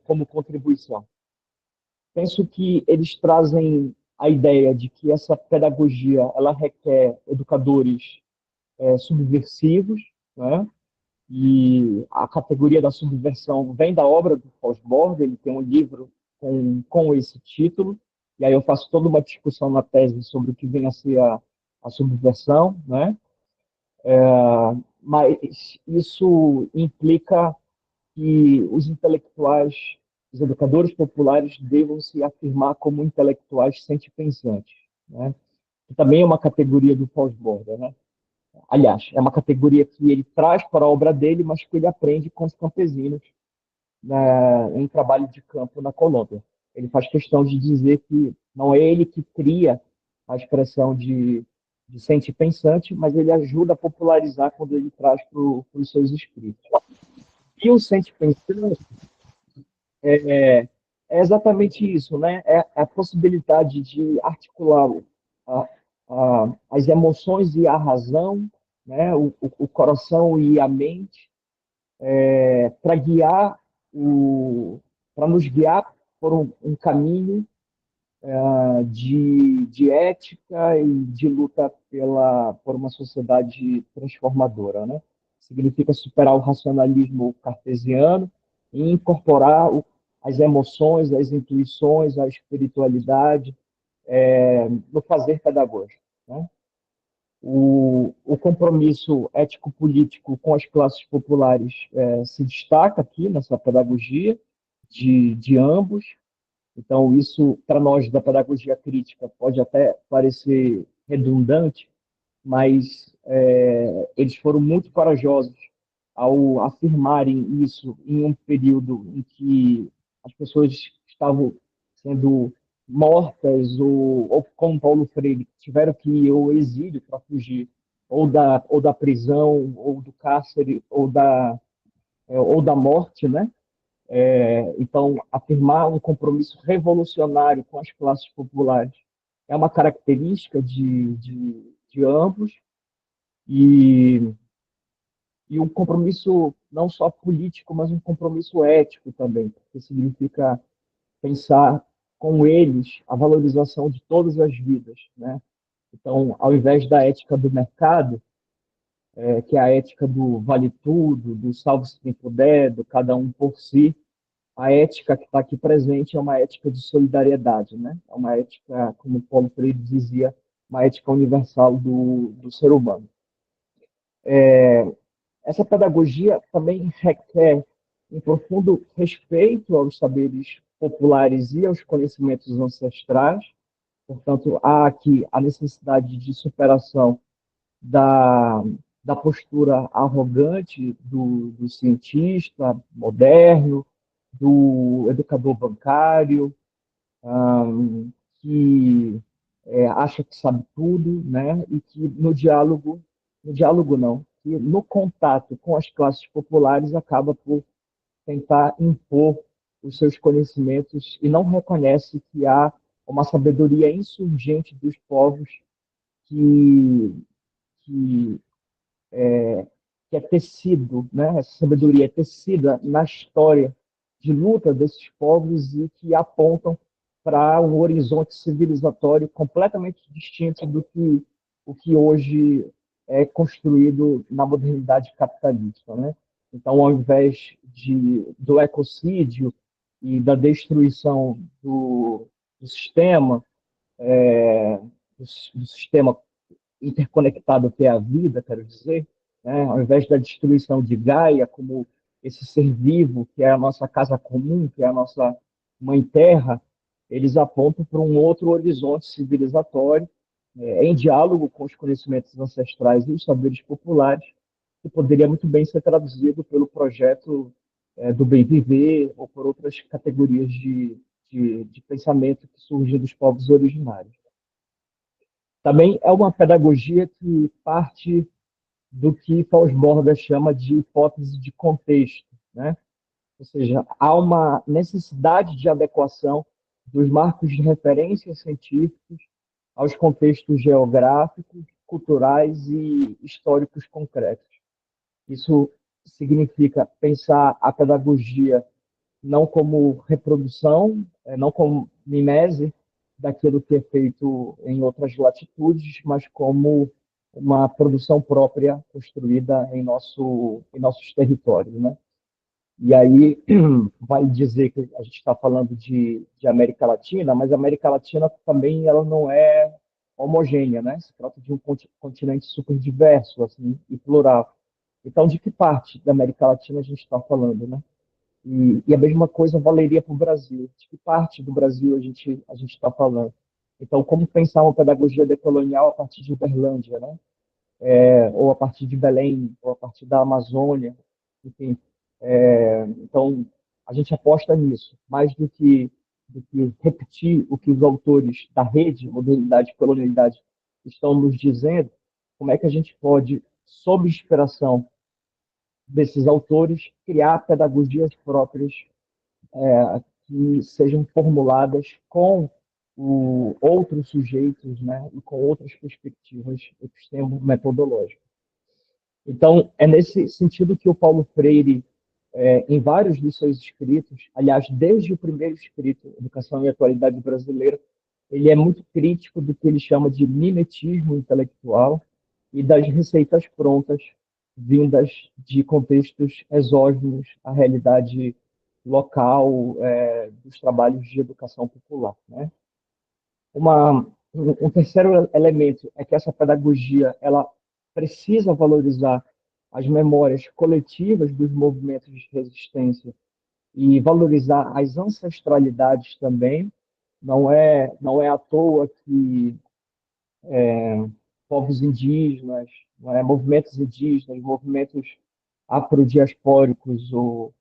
Como contribuição. Penso que eles trazem a ideia de que essa pedagogia ela requer educadores subversivos, né? E a categoria da subversão vem da obra do Fons-Borda, ele tem um livro com esse título, e aí eu faço toda uma discussão na tese sobre o que vem a ser a subversão, né? Mas isso implica que os intelectuais, os educadores populares devam se afirmar como intelectuais sentipensantes, né? Que também é uma categoria do Fons-Borda, né? Aliás, é uma categoria que ele traz para a obra dele, mas que ele aprende com os campesinos em trabalho de campo na Colômbia. Ele faz questão de dizer que não é ele que cria a expressão de sente pensante, mas ele ajuda a popularizar quando ele traz para os seus escritos. E o sente pensante é exatamente isso, né? É a possibilidade de articular a, as emoções e a razão, né? O coração e a mente, para guiar para nos guiar por um caminho de ética e de luta por uma sociedade transformadora, né? Significa superar o racionalismo cartesiano e incorporar as emoções, as intuições, a espiritualidade, no fazer pedagógico, né? O compromisso ético-político com as classes populares se destaca aqui nessa pedagogia de ambos. Então, isso, para nós da pedagogia crítica, pode até parecer redundante, mas eles foram muito corajosos ao afirmarem isso em um período em que as pessoas estavam sendo mortas, ou como Paulo Freire, tiveram que ir ao exílio para fugir, ou da prisão, ou do cárcere, ou da morte, né? Então, afirmar um compromisso revolucionário com as classes populares é uma característica de ambos, e um compromisso não só político, mas um compromisso ético também, porque significa pensar com eles a valorização de todas as vidas, né? Então, ao invés da ética do mercado, que é a ética do vale tudo, do salve-se quem puder, do cada um por si, a ética que está aqui presente é uma ética de solidariedade, né? É uma ética, como Paulo Freire dizia, uma ética universal do ser humano. Essa pedagogia também requer um profundo respeito aos saberes populares e aos conhecimentos ancestrais. Portanto, há aqui a necessidade de superação da, da postura arrogante do cientista moderno, do educador bancário, que acha que sabe tudo, né? E que no diálogo não, que no contato com as classes populares acaba por tentar impor os seus conhecimentos e não reconhece que há uma sabedoria insurgente dos povos que, que que é tecido, né? Essa sabedoria é tecida na história de luta desses povos e que apontam para um horizonte civilizatório completamente distinto do que o que hoje é construído na modernidade capitalista, né? Então, ao invés do ecocídio e da destruição do sistema, do sistema interconectado que é a vida, quero dizer, né? Ao invés da destruição de Gaia como esse ser vivo, que é a nossa casa comum, que é a nossa mãe terra, eles apontam para um outro horizonte civilizatório, em diálogo com os conhecimentos ancestrais e os saberes populares, que poderia muito bem ser traduzido pelo projeto do bem viver ou por outras categorias de pensamento que surgem dos povos originários. Também é uma pedagogia que parte do que Fausto chama de hipótese de contexto, né? Ou seja, há uma necessidade de adequação dos marcos de referência científicos aos contextos geográficos, culturais e históricos concretos. Isso significa pensar a pedagogia não como reprodução, não como mimese daquilo que é feito em outras latitudes, mas como uma produção própria construída em nossos territórios, né? E aí vai dizer que a gente está falando de América Latina, mas a América Latina também ela não é homogênea, né? Se trata de um continente super diverso assim, e plural. Então, de que parte da América Latina a gente está falando, né? E a mesma coisa valeria para o Brasil. De que parte do Brasil a gente está falando? Então, como pensar uma pedagogia decolonial a partir de Uberlândia, né? Ou a partir de Belém, ou a partir da Amazônia, enfim. Então, a gente aposta nisso, mais do que repetir o que os autores da rede, modernidade e colonialidade, estão nos dizendo, como é que a gente pode, sob inspiração desses autores, criar pedagogias próprias que sejam formuladas com outros sujeitos, né, e com outras perspectivas epistemológicas. Então, é nesse sentido que o Paulo Freire, em vários dos seus escritos, aliás, desde o primeiro escrito, Educação e Atualidade Brasileira, ele é muito crítico do que ele chama de mimetismo intelectual e das receitas prontas vindas de contextos exógenos à realidade local dos trabalhos de educação popular, né? Um terceiro elemento é que essa pedagogia ela precisa valorizar as memórias coletivas dos movimentos de resistência e valorizar as ancestralidades também. Não é à toa que povos indígenas, movimentos indígenas, movimentos afrodiaspóricos ou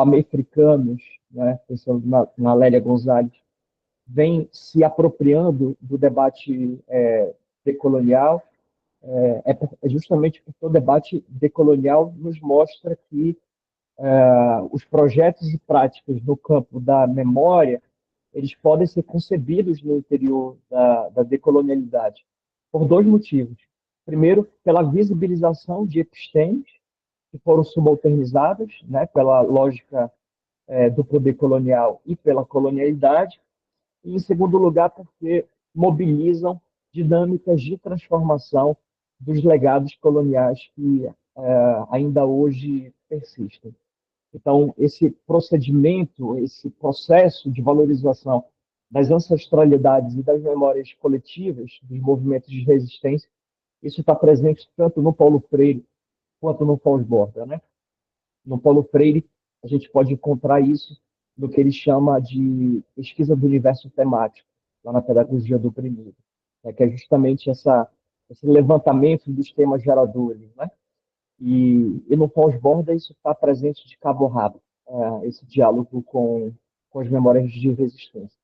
americanos, né, pensando na Lélia Gonzalez, vem se apropriando do debate decolonial, é justamente porque o debate decolonial nos mostra que os projetos e práticas no campo da memória eles podem ser concebidos no interior da decolonialidade por dois motivos. Primeiro, pela visibilização de epistemes que foram subalternizadas, né, pela lógica do poder colonial e pela colonialidade, e, em segundo lugar, porque mobilizam dinâmicas de transformação dos legados coloniais que ainda hoje persistem. Então, esse procedimento, esse processo de valorização das ancestralidades e das memórias coletivas dos movimentos de resistência, isso está presente tanto no Paulo Freire quanto no Pós-Borda, né? No Paulo Freire, a gente pode encontrar isso no que ele chama de pesquisa do universo temático, lá na pedagogia do oprimido, né? Que é justamente esse levantamento dos temas geradores, né? E no pós-borda isso está presente de cabo a rabo, esse diálogo com as memórias de resistência.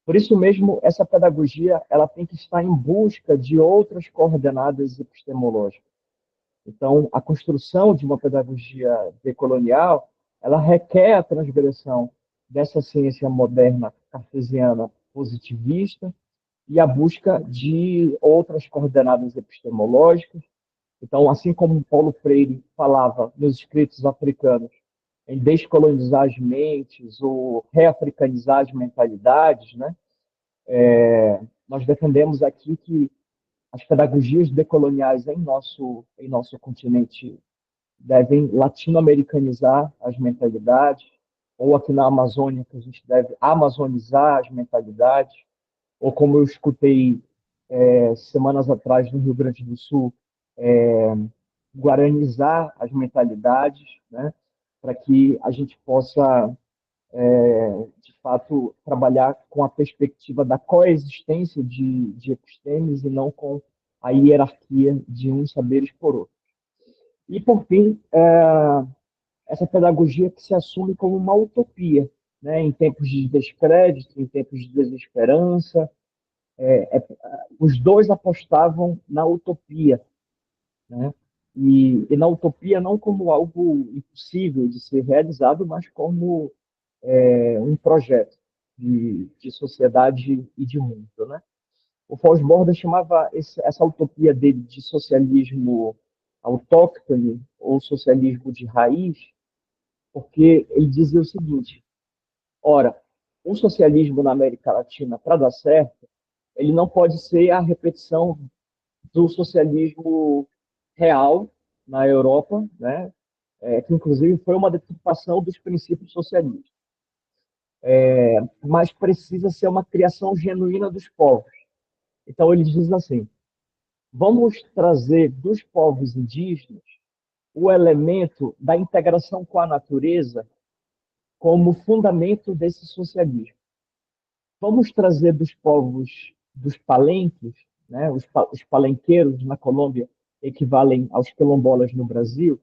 Por isso mesmo, essa pedagogia ela tem que estar em busca de outras coordenadas epistemológicas. Então, a construção de uma pedagogia decolonial, ela requer a transgressão dessa ciência moderna cartesiana positivista e a busca de outras coordenadas epistemológicas. Então, assim como Paulo Freire falava nos escritos africanos em descolonizar as mentes ou reafricanizar as mentalidades, né? Nós defendemos aqui que as pedagogias decoloniais em nosso continente devem latino-americanizar as mentalidades, ou aqui na Amazônia, que a gente deve amazonizar as mentalidades, ou como eu escutei semanas atrás no Rio Grande do Sul, guaranizar as mentalidades, né, para que a gente possa, de fato, trabalhar com a perspectiva da coexistência de epistemes e não com a hierarquia de uns saberes por outros. E, por fim, essa pedagogia que se assume como uma utopia, né, em tempos de descrédito, em tempos de desesperança. Os dois apostavam na utopia, né? E na utopia não como algo impossível de ser realizado, mas como um projeto de sociedade e de mundo, né? O Fosborda chamava essa utopia dele de socialismo autóctone ou socialismo de raiz, porque ele dizia o seguinte: ora, o socialismo na América Latina, para dar certo, ele não pode ser a repetição do socialismo real na Europa, né? Que inclusive foi uma deturpação dos princípios socialistas. Mas precisa ser uma criação genuína dos povos. Então ele diz assim: vamos trazer dos povos indígenas o elemento da integração com a natureza como fundamento desse socialismo. Vamos trazer dos povos dos palenques, né? Os palenqueiros na Colômbia equivalem aos quilombolas no Brasil.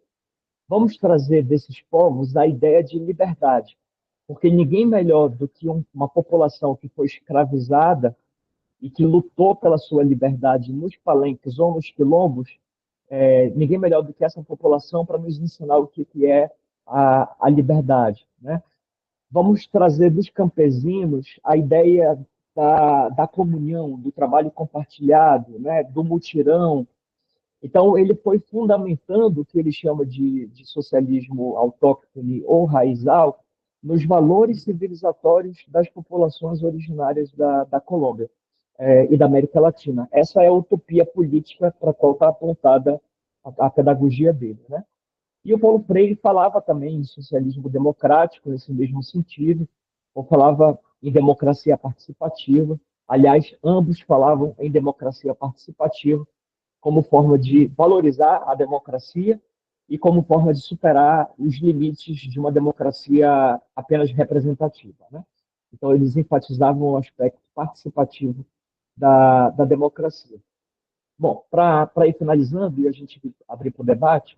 Vamos trazer desses povos a ideia de liberdade, porque ninguém melhor do que uma população que foi escravizada e que lutou pela sua liberdade nos palenques ou nos quilombos, ninguém melhor do que essa população para nos ensinar o que é a liberdade, né? Vamos trazer dos campesinos a ideia da comunhão, do trabalho compartilhado, né? Do mutirão. Então, ele foi fundamentando o que ele chama de socialismo autóctone ou raizal nos valores civilizatórios das populações originárias da Colômbia e da América Latina. Essa é a utopia política para a qual está apontada a pedagogia dele, né? E o Paulo Freire falava também em socialismo democrático, nesse mesmo sentido, ou falava em democracia participativa. Aliás, ambos falavam em democracia participativa como forma de valorizar a democracia e como forma de superar os limites de uma democracia apenas representativa, né? Então, eles enfatizavam o aspecto participativo da democracia. Bom, para ir finalizando e a gente abrir para o debate,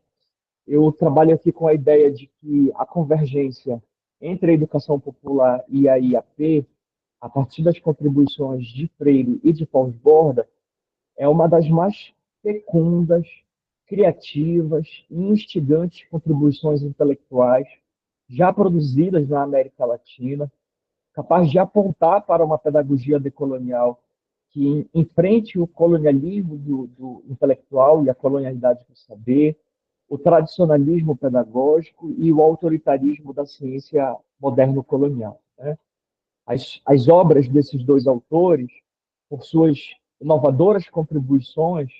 eu trabalho aqui com a ideia de que a convergência entre a educação popular e a IAP, a partir das contribuições de Freire e de Pós-Borda, é uma das mais fecundas, criativas e instigantes contribuições intelectuais já produzidas na América Latina, capaz de apontar para uma pedagogia decolonial que enfrente o colonialismo do intelectual e a colonialidade do saber, o tradicionalismo pedagógico e o autoritarismo da ciência moderno-colonial, né? As obras desses dois autores, por suas inovadoras contribuições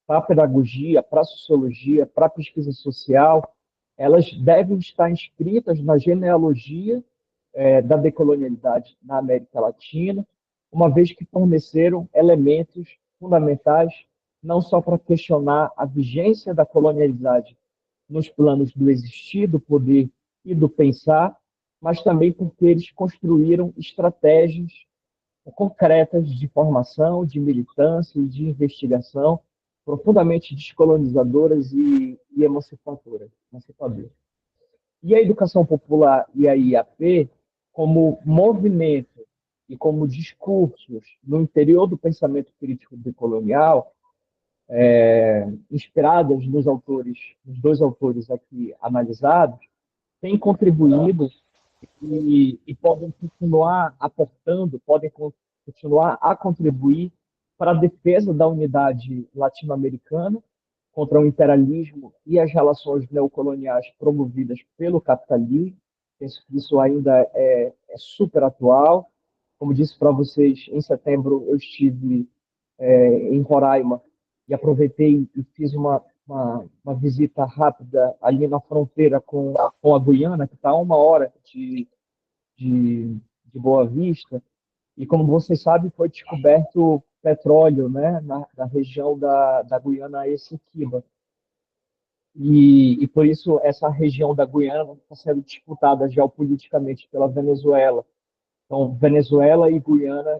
para a pedagogia, para a sociologia, para a pesquisa social, elas devem estar inscritas na genealogia da decolonialidade na América Latina, uma vez que forneceram elementos fundamentais não só para questionar a vigência da colonialidade nos planos do existir, do poder e do pensar, mas também porque eles construíram estratégias concretas de formação, de militância e de investigação profundamente descolonizadoras e emancipadoras. E a educação popular e a IAP, como movimento e como discursos no interior do pensamento crítico decolonial, inspiradas nos dois autores aqui analisados, têm contribuído e podem continuar aportando, podem continuar a contribuir para a defesa da unidade latino-americana contra o imperialismo e as relações neocoloniais promovidas pelo capitalismo. Penso que isso ainda é super atual. Como disse para vocês, em setembro eu estive em Roraima e aproveitei e fiz uma visita rápida ali na fronteira com a Guiana, que está a 1 hora de Boa Vista, e como vocês sabem, foi descoberto petróleo, né, na região da Guiana Essequiba. E por isso essa região da Guiana está sendo disputada geopoliticamente pela Venezuela. Então, Venezuela e Guiana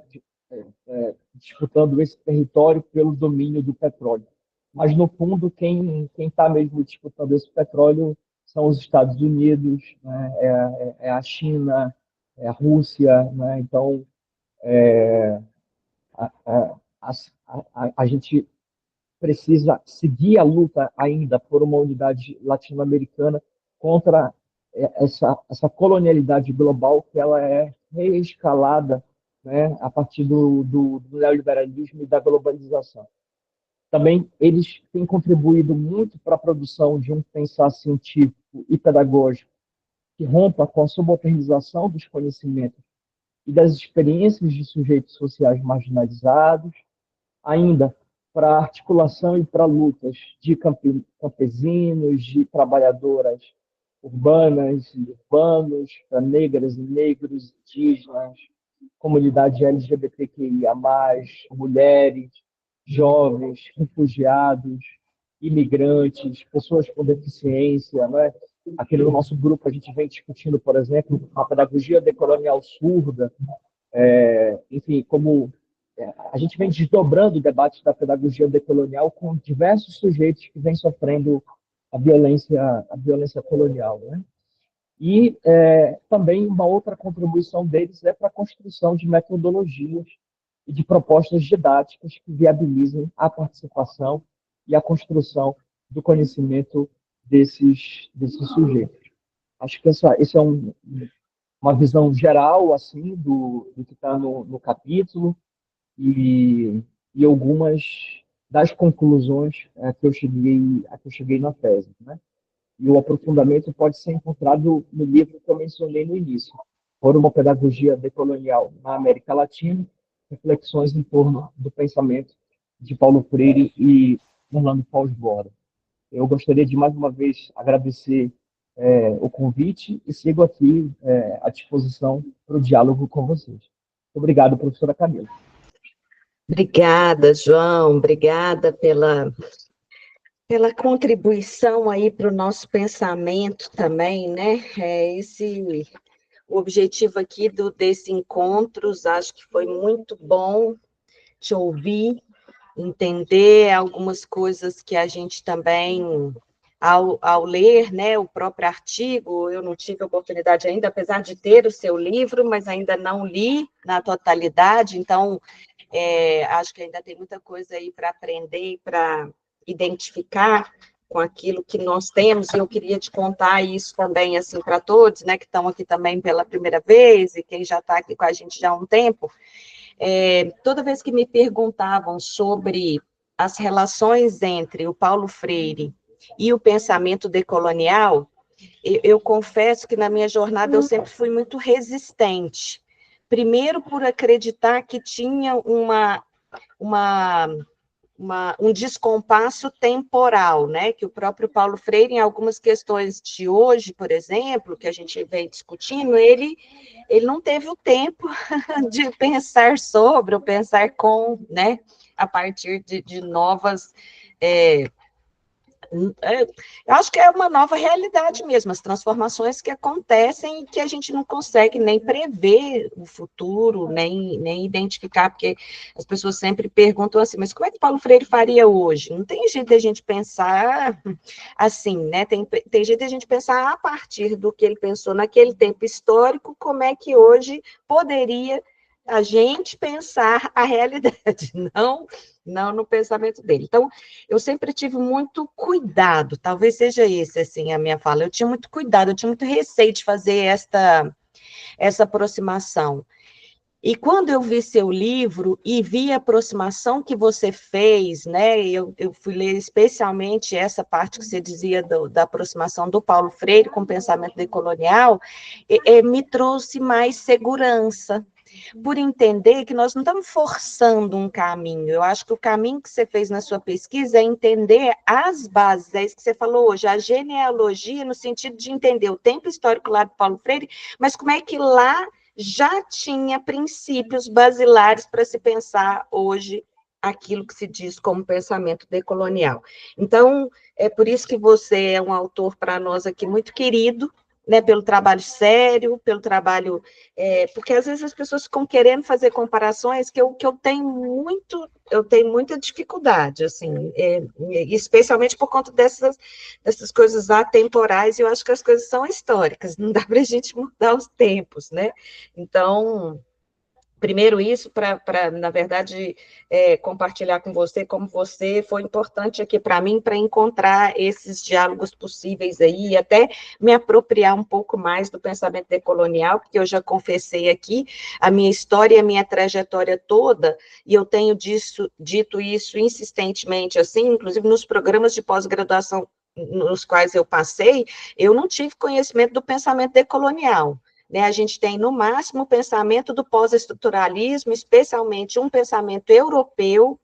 disputando esse território pelo domínio do petróleo. Mas, no fundo, quem está mesmo disputando esse petróleo são os Estados Unidos, né? É a China, é a Rússia, né? Então, a gente precisa seguir a luta ainda por uma unidade latino-americana contra essa colonialidade global que ela é reescalada, né, a partir do neoliberalismo e da globalização. Também eles têm contribuído muito para a produção de um pensar científico e pedagógico que rompa com a subalternização dos conhecimentos e das experiências de sujeitos sociais marginalizados, ainda para a articulação e para lutas de campesinos, de trabalhadoras urbanas e urbanos, para negras e negros, indígenas, comunidade LGBTQIA+, mulheres, jovens, refugiados, imigrantes, pessoas com deficiência, não é? Aqui no nosso grupo a gente vem discutindo, por exemplo, a pedagogia decolonial surda, enfim, como a gente vem desdobrando o debate da pedagogia decolonial com diversos sujeitos que vêm sofrendo a violência colonial, né? E também uma outra contribuição deles é para a construção de metodologias e de propostas didáticas que viabilizem a participação e a construção do conhecimento desses sujeitos. Acho que essa é uma visão geral assim do que está no capítulo e algumas das conclusões a que eu cheguei na tese, né? E o aprofundamento pode ser encontrado no livro que eu mencionei no início, Por uma Pedagogia Decolonial na América Latina, reflexões em torno do pensamento de Paulo Freire e Orlando Pós-Borda. Eu gostaria de, mais uma vez, agradecer o convite e sigo aqui à disposição para o diálogo com vocês. Obrigado, professora Camila. Obrigada, João, obrigada pela contribuição aí para o nosso pensamento também, né? O objetivo aqui desse encontros, acho que foi muito bom te ouvir, entender algumas coisas que a gente também, ao ler, né, o próprio artigo, eu não tive oportunidade ainda, apesar de ter o seu livro, mas ainda não li na totalidade, então, acho que ainda tem muita coisa aí para aprender e para identificar com aquilo que nós temos, e eu queria te contar isso também, assim, para todos, né, que estão aqui também pela primeira vez, e quem já está aqui com a gente já há um tempo. Toda vez que me perguntavam sobre as relações entre o Paulo Freire e o pensamento decolonial, eu confesso que na minha jornada eu sempre fui muito resistente. Primeiro, por acreditar que tinha um descompasso temporal, né? Que o próprio Paulo Freire, em algumas questões de hoje, por exemplo, que a gente vem discutindo, ele não teve o tempo de pensar sobre, ou pensar com, né? A partir de novas... eu acho que é uma nova realidade mesmo, as transformações que acontecem e que a gente não consegue nem prever o futuro, nem identificar, porque as pessoas sempre perguntam assim, mas como é que Paulo Freire faria hoje? Não tem jeito de a gente pensar assim, né? Tem jeito de a gente pensar a partir do que ele pensou naquele tempo histórico, como é que hoje poderia a gente pensar a realidade, não no pensamento dele. Então, eu sempre tive muito cuidado, talvez seja esse, assim, a minha fala, eu tinha muito cuidado, eu tinha muito receio de fazer essa aproximação. E quando eu vi seu livro e vi a aproximação que você fez, né, eu fui ler especialmente essa parte que você dizia da aproximação do Paulo Freire com o pensamento decolonial, me trouxe mais segurança, por entender que nós não estamos forçando um caminho. Eu acho que o caminho que você fez na sua pesquisa é entender as bases, é isso que você falou hoje, a genealogia, no sentido de entender o tempo histórico lá do Paulo Freire, mas como é que lá já tinha princípios basilares para se pensar hoje aquilo que se diz como pensamento decolonial. Então, é por isso que você é um autor para nós aqui muito querido, né, pelo trabalho sério, pelo trabalho... porque às vezes as pessoas ficam querendo fazer comparações que eu tenho muita dificuldade, assim, especialmente por conta dessas coisas atemporais, e eu acho que as coisas são históricas, não dá para a gente mudar os tempos, né? Então, primeiro isso, para na verdade, compartilhar com você como você foi importante aqui para mim, para encontrar esses diálogos possíveis aí, e até me apropriar um pouco mais do pensamento decolonial, porque eu já confessei aqui a minha história e a minha trajetória toda, e eu tenho dito isso insistentemente, assim, inclusive nos programas de pós-graduação nos quais eu passei, eu não tive conhecimento do pensamento decolonial. Né, a gente tem, no máximo, o pensamento do pós-estruturalismo, especialmente um pensamento europeu,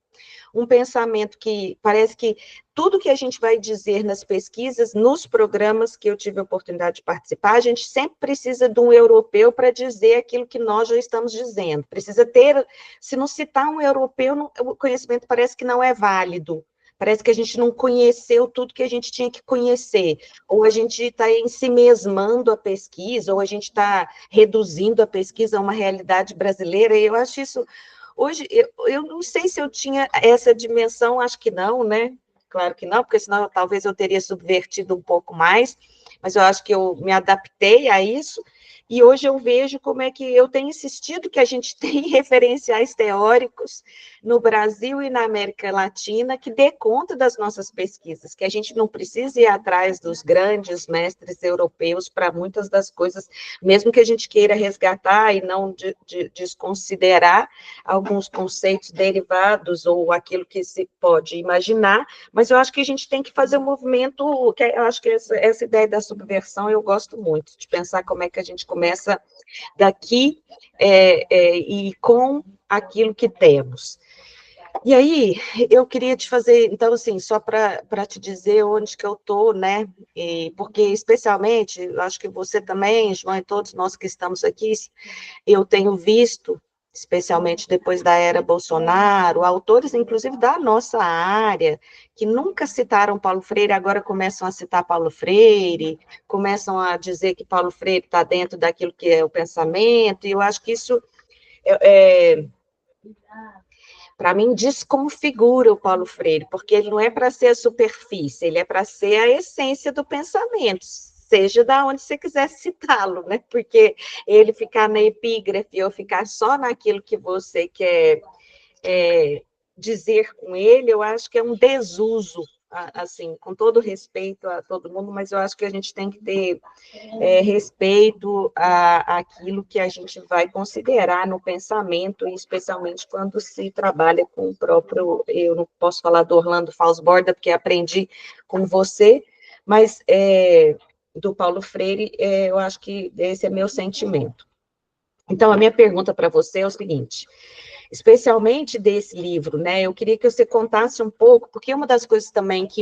um pensamento que parece que tudo que a gente vai dizer nas pesquisas, nos programas que eu tive a oportunidade de participar, a gente sempre precisa de um europeu para dizer aquilo que nós já estamos dizendo. Precisa ter, se não citar um europeu, o conhecimento parece que não é válido. Parece que a gente não conheceu tudo que a gente tinha que conhecer, ou a gente está ensimesmando a pesquisa, ou a gente está reduzindo a pesquisa a uma realidade brasileira, e eu acho isso... Hoje, eu não sei se eu tinha essa dimensão, acho que não, né? Claro que não, porque senão talvez eu teria subvertido um pouco mais, mas eu acho que eu me adaptei a isso, e hoje eu vejo como é que eu tenho insistido que a gente tem referenciais teóricos no Brasil e na América Latina que dê conta das nossas pesquisas, que a gente não precisa ir atrás dos grandes mestres europeus para muitas das coisas, mesmo que a gente queira resgatar e não desconsiderar alguns conceitos derivados ou aquilo que se pode imaginar, mas eu acho que a gente tem que fazer um movimento, que eu acho que essa ideia da subversão eu gosto muito, de pensar como é que a gente começa daqui e com aquilo que temos. E aí, eu queria te fazer, então, assim, só para te dizer onde que eu estou, né? Porque, especialmente, eu acho que você também, João, e todos nós que estamos aqui, eu tenho visto, especialmente depois da era Bolsonaro, autores, inclusive da nossa área, que nunca citaram Paulo Freire, agora começam a citar Paulo Freire, começam a dizer que Paulo Freire está dentro daquilo que é o pensamento, e eu acho que isso para mim, desconfigura o Paulo Freire, porque ele não é para ser a superfície, ele é para ser a essência do pensamento, seja da onde você quiser citá-lo, né? Porque ele ficar na epígrafe ou ficar só naquilo que você quer dizer com ele, eu acho que é um desuso, assim, com todo respeito a todo mundo, mas eu acho que a gente tem que ter respeito àquilo que a gente vai considerar no pensamento, e especialmente quando se trabalha com o próprio, eu não posso falar do Orlando Falsborda, porque aprendi com você, mas do Paulo Freire, eu acho que esse é meu sentimento. Então, a minha pergunta para você é o seguinte: especialmente desse livro, né? Eu queria que você contasse um pouco, porque uma das coisas também que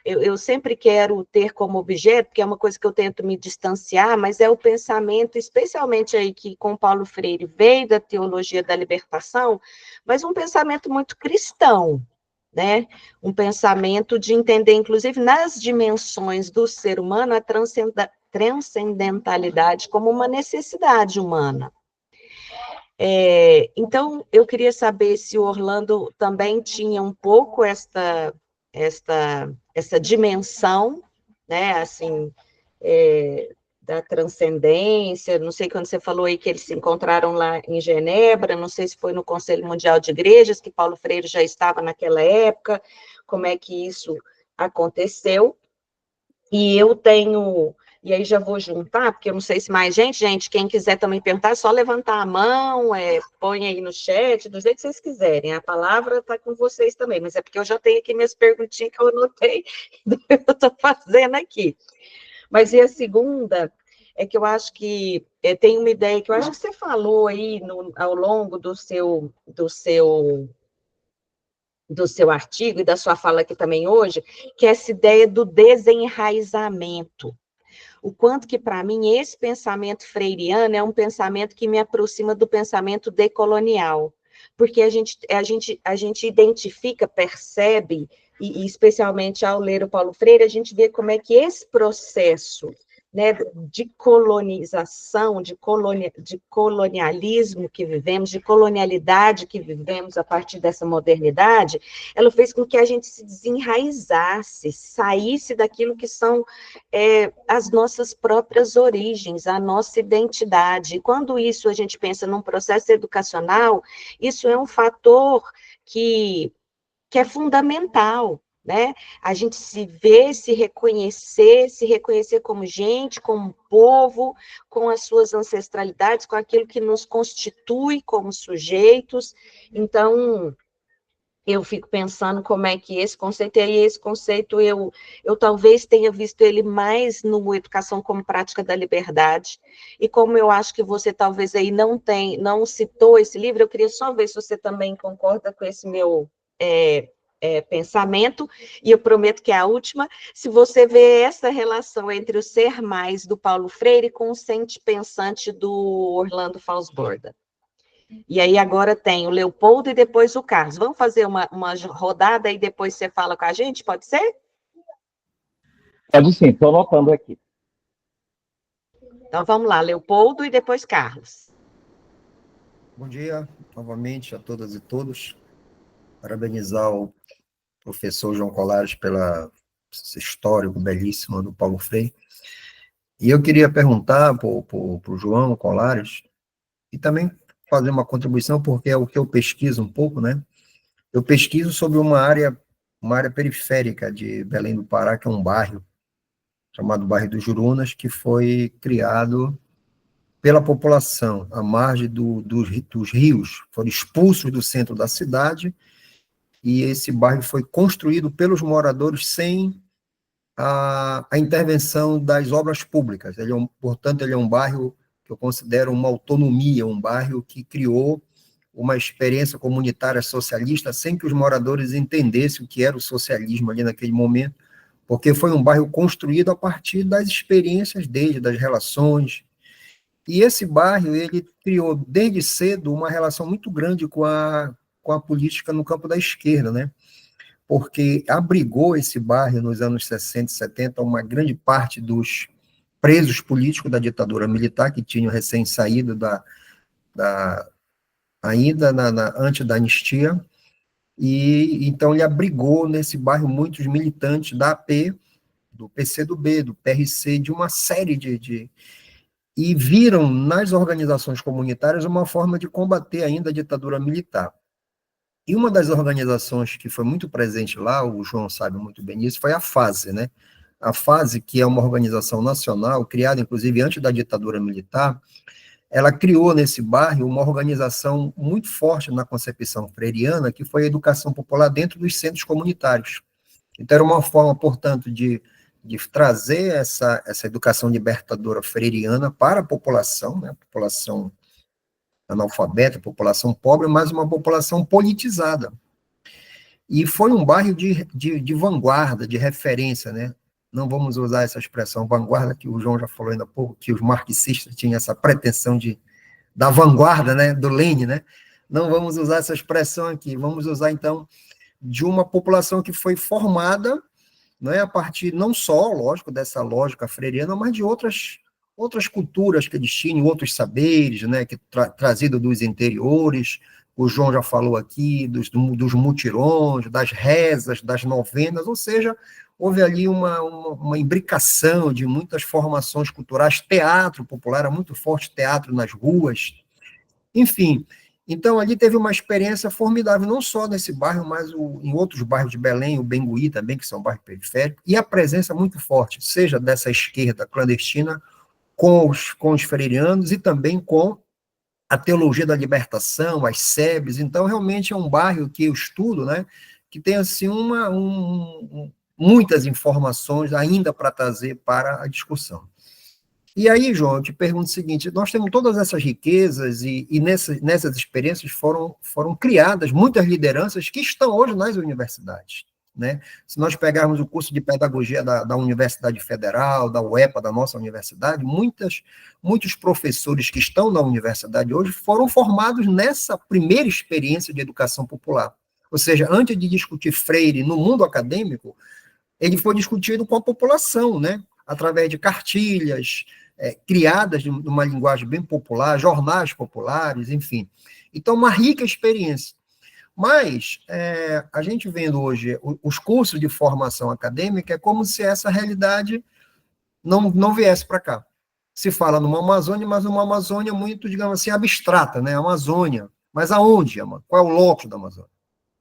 eu sempre quero ter como objeto, que é uma coisa que eu tento me distanciar, mas é o pensamento, especialmente aí que com Paulo Freire veio da teologia da libertação, mas um pensamento muito cristão, né? Um pensamento de entender, inclusive, nas dimensões do ser humano, a transcendentalidade como uma necessidade humana. Então, eu queria saber se o Orlando também tinha um pouco essa dimensão, né, assim, da transcendência. Não sei quando você falou aí que eles se encontraram lá em Genebra, não sei se foi no Conselho Mundial de Igrejas, que Paulo Freire já estava naquela época, como é que isso aconteceu. E eu tenho, e aí já vou juntar, porque eu não sei se mais gente, quem quiser também perguntar, é só levantar a mão, põe aí no chat, do jeito que vocês quiserem. A palavra está com vocês também, mas é porque eu já tenho aqui minhas perguntinhas que eu anotei, eu estou fazendo aqui. Mas e a segunda é que eu acho que tem uma ideia que eu acho que você falou aí ao longo do seu artigo e da sua fala aqui também hoje, que é essa ideia do desenraizamento. O quanto que, para mim, esse pensamento freiriano é um pensamento que me aproxima do pensamento decolonial, porque a gente identifica, percebe, e especialmente ao ler o Paulo Freire, a gente vê como é que esse processo, né, de colonização, de colonialismo que vivemos, de colonialidade que vivemos a partir dessa modernidade, ela fez com que a gente se desenraizasse, saísse daquilo que são as nossas próprias origens, a nossa identidade. E quando isso a gente pensa num processo educacional, isso é um fator que é fundamental, né? A gente se ver, se reconhecer como gente, como povo, com as suas ancestralidades, com aquilo que nos constitui como sujeitos. Então, eu fico pensando como é que e aí esse conceito eu talvez tenha visto ele mais no Educação como Prática da Liberdade, e como eu acho que você talvez aí não citou esse livro, eu queria só ver se você também concorda com esse meu pensamento, e eu prometo que é a última, se você vê essa relação entre o ser mais do Paulo Freire com o sente pensante do Orlando Falsborda. E aí agora tem o Leopoldo e depois o Carlos. Vamos fazer uma rodada e depois você fala com a gente, pode ser? Pode sim, estou anotando aqui. Então vamos lá, Leopoldo e depois Carlos. Bom dia novamente a todas e todos. Parabenizar o professor João Colares pela histórico belíssima do Paulo Freire. E eu queria perguntar para o João Colares, e também fazer uma contribuição, porque é o que eu pesquiso um pouco, né? Eu pesquiso sobre uma área periférica de Belém do Pará, que é um bairro, chamado Bairro dos Jurunas, que foi criado pela população, à margem dos rios, foram expulsos do centro da cidade, e esse bairro foi construído pelos moradores sem a intervenção das obras públicas. Portanto, ele é um bairro que eu considero uma autonomia, um bairro que criou uma experiência comunitária socialista sem que os moradores entendessem o que era o socialismo ali naquele momento, porque foi um bairro construído a partir das experiências dele, das relações. E esse bairro, ele criou desde cedo uma relação muito grande com a política no campo da esquerda, né? Porque abrigou esse bairro nos anos 60 e 70 uma grande parte dos presos políticos da ditadura militar, que tinham recém saído ainda antes da anistia, e então ele abrigou nesse bairro muitos militantes da AP, do PCdoB, do PRC, de uma série e viram nas organizações comunitárias uma forma de combater ainda a ditadura militar. E uma das organizações que foi muito presente lá, o João sabe muito bem isso, foi a FASE, né? A FASE, que é uma organização nacional, criada inclusive antes da ditadura militar, ela criou nesse bairro uma organização muito forte na concepção freiriana, que foi a educação popular dentro dos centros comunitários. Então, era uma forma, portanto, de trazer essa educação libertadora freiriana para a população, né, a população analfabeta, a população pobre, mas uma população politizada. E foi um bairro de vanguarda, de referência, né? Não vamos usar essa expressão vanguarda, que o João já falou ainda há pouco, que os marxistas tinham essa pretensão da vanguarda, né, do Lenin, né? Não vamos usar essa expressão aqui, vamos usar, então, de uma população que foi formada, né, a partir não só, lógico, dessa lógica freiriana, mas de outras culturas que eles tinham, outros saberes, né, que trazido dos interiores. O João já falou aqui dos mutirões, das rezas, das novenas, ou seja, houve ali uma imbricação de muitas formações culturais, teatro popular, era muito forte teatro nas ruas, enfim. Então, ali teve uma experiência formidável, não só nesse bairro, mas em outros bairros de Belém, o Bengui também, que são bairros periféricos, e a presença muito forte, seja dessa esquerda clandestina, com os freirianos e também com a teologia da libertação, as SEBs. Então, realmente é um bairro que eu estudo, né, que tem, assim, muitas informações ainda para trazer para a discussão. E aí, João, eu te pergunto o seguinte, nós temos todas essas riquezas e nessas experiências foram criadas muitas lideranças que estão hoje nas universidades, né? Se nós pegarmos o curso de pedagogia da Universidade Federal, da UEPA, da nossa universidade, muitos professores que estão na universidade hoje foram formados nessa primeira experiência de educação popular. Ou seja, antes de discutir Freire no mundo acadêmico, ele foi discutido com a população, né? Através de cartilhas, criadas numa linguagem bem popular, jornais populares, enfim. Então, uma rica experiência. Mas, a gente vendo hoje os cursos de formação acadêmica, é como se essa realidade não viesse para cá. Se fala numa Amazônia, mas uma Amazônia muito, digamos assim, abstrata, né? Amazônia. Mas aonde? Qual é o locus da Amazônia?